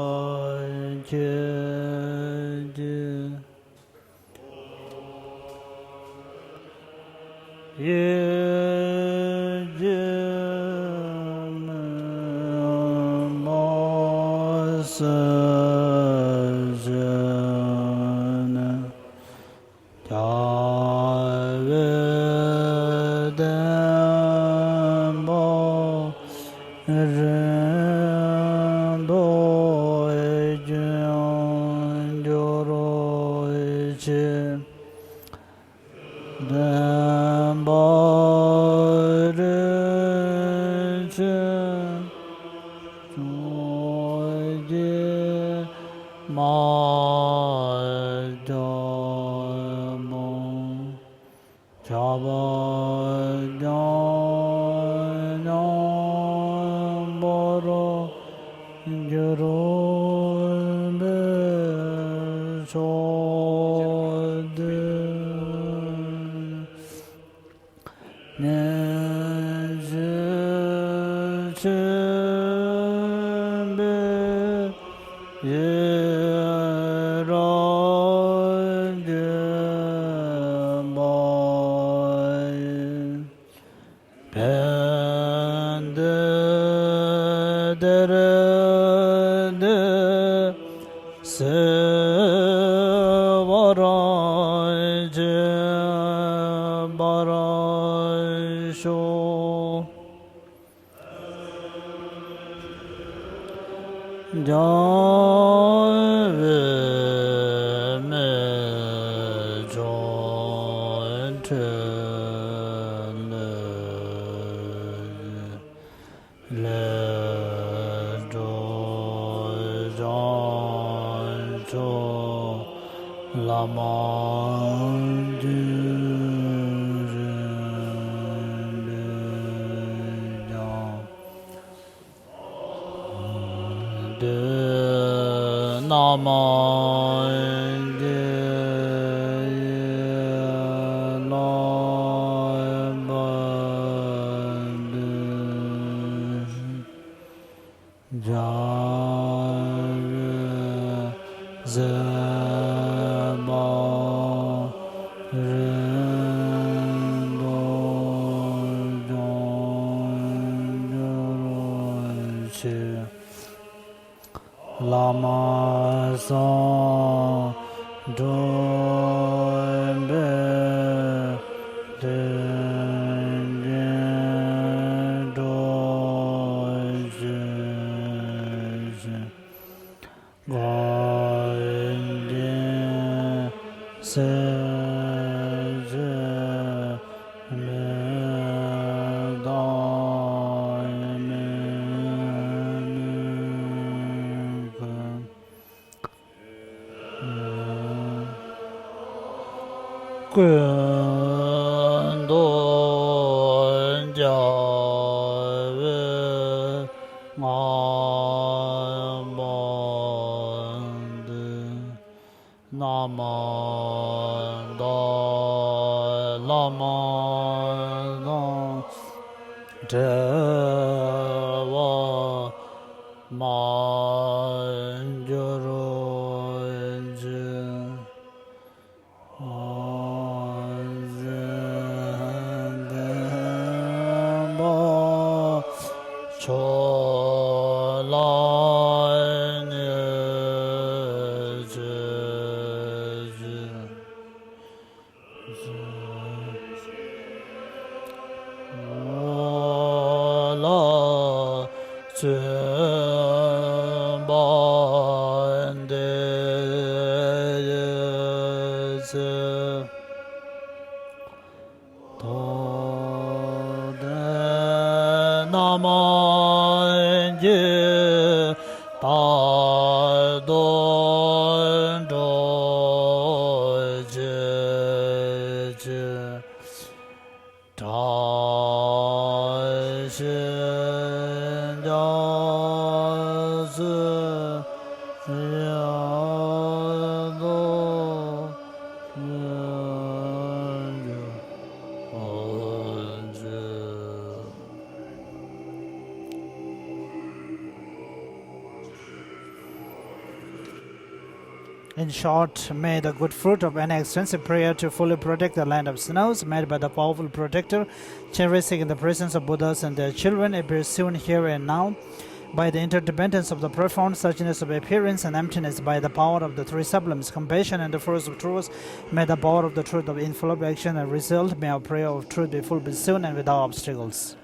Ji Lama Son Dumbe Dengen Doji Goindin Seje In short, may the good fruit of any extensive prayer to fully protect the land of snows made by the powerful protector, cherishing in the presence of Buddhas and their children, appear soon here and now, by the interdependence of the profound suchness of appearance and emptiness, by the power of the three sublimes, compassion and the force of truth, may the power of the truth of infallible action and result, may our prayer of truth be fulfilled soon and without obstacles.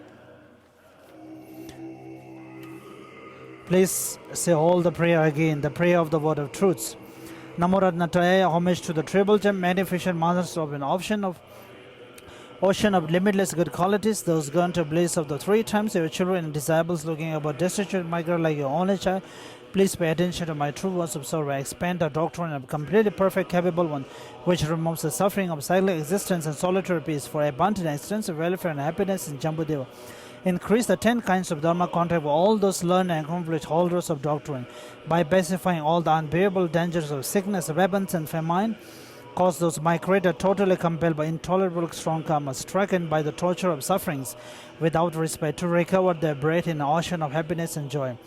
Please say all the prayer again, the prayer of the word of truth. Namo Ratnataya, homage to the triple gem, magnificent masters of an ocean of limitless good qualities, those gone to bliss of the three times, your children and disciples looking about destitute migrant like your only child. Please pay attention to my true words of sorrow. I expand the doctrine of completely perfect, capable one, which removes the suffering of cyclic existence and solitary peace for abundant and extensive welfare and happiness in Jambudeva. Increase the 10 kinds of Dharma contact with all those learned and accomplished holders of doctrine by pacifying all the unbearable dangers of sickness, weapons, and famine. Cause those migrated totally compelled by intolerable strong karma, stricken by the torture of sufferings without respite, to recover their breath in an ocean of happiness and joy.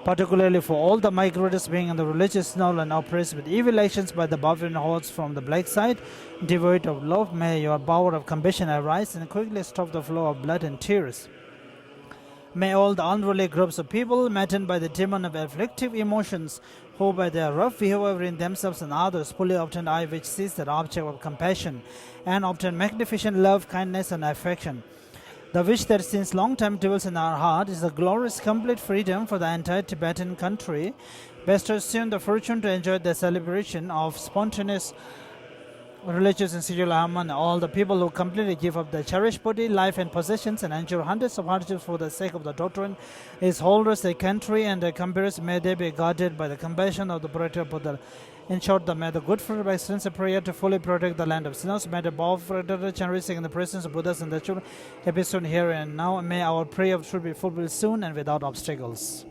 Particularly for all the migrators being in the religious snow and oppressed with evil actions by the barbarian hordes from the black side, devoid of love, may your power of compassion arise and quickly stop the flow of blood and tears. May all the unruly groups of people, maddened by the demon of afflictive emotions, who by their rough behavior in themselves and others fully obtain eye which sees the object of compassion, and obtain magnificent love, kindness, and affection. The wish that since long time dwells in our heart is the glorious complete freedom for the entire Tibetan country. Bestows soon the fortune to enjoy the celebration of spontaneous religious and spiritual harmony. All the people who completely give up their cherished body, life, and possessions and endure hundreds of hardships for the sake of the doctrine, its holders, their country, and their compeers, may they be guarded by the compassion of the protector Buddha. In short, may the good fruit of extensive prayer to fully protect the land of snows, may the powerful protector cherishing in the presence of Buddhas and their children, appear soon here and now. May our prayer of truth be fulfilled soon and without obstacles.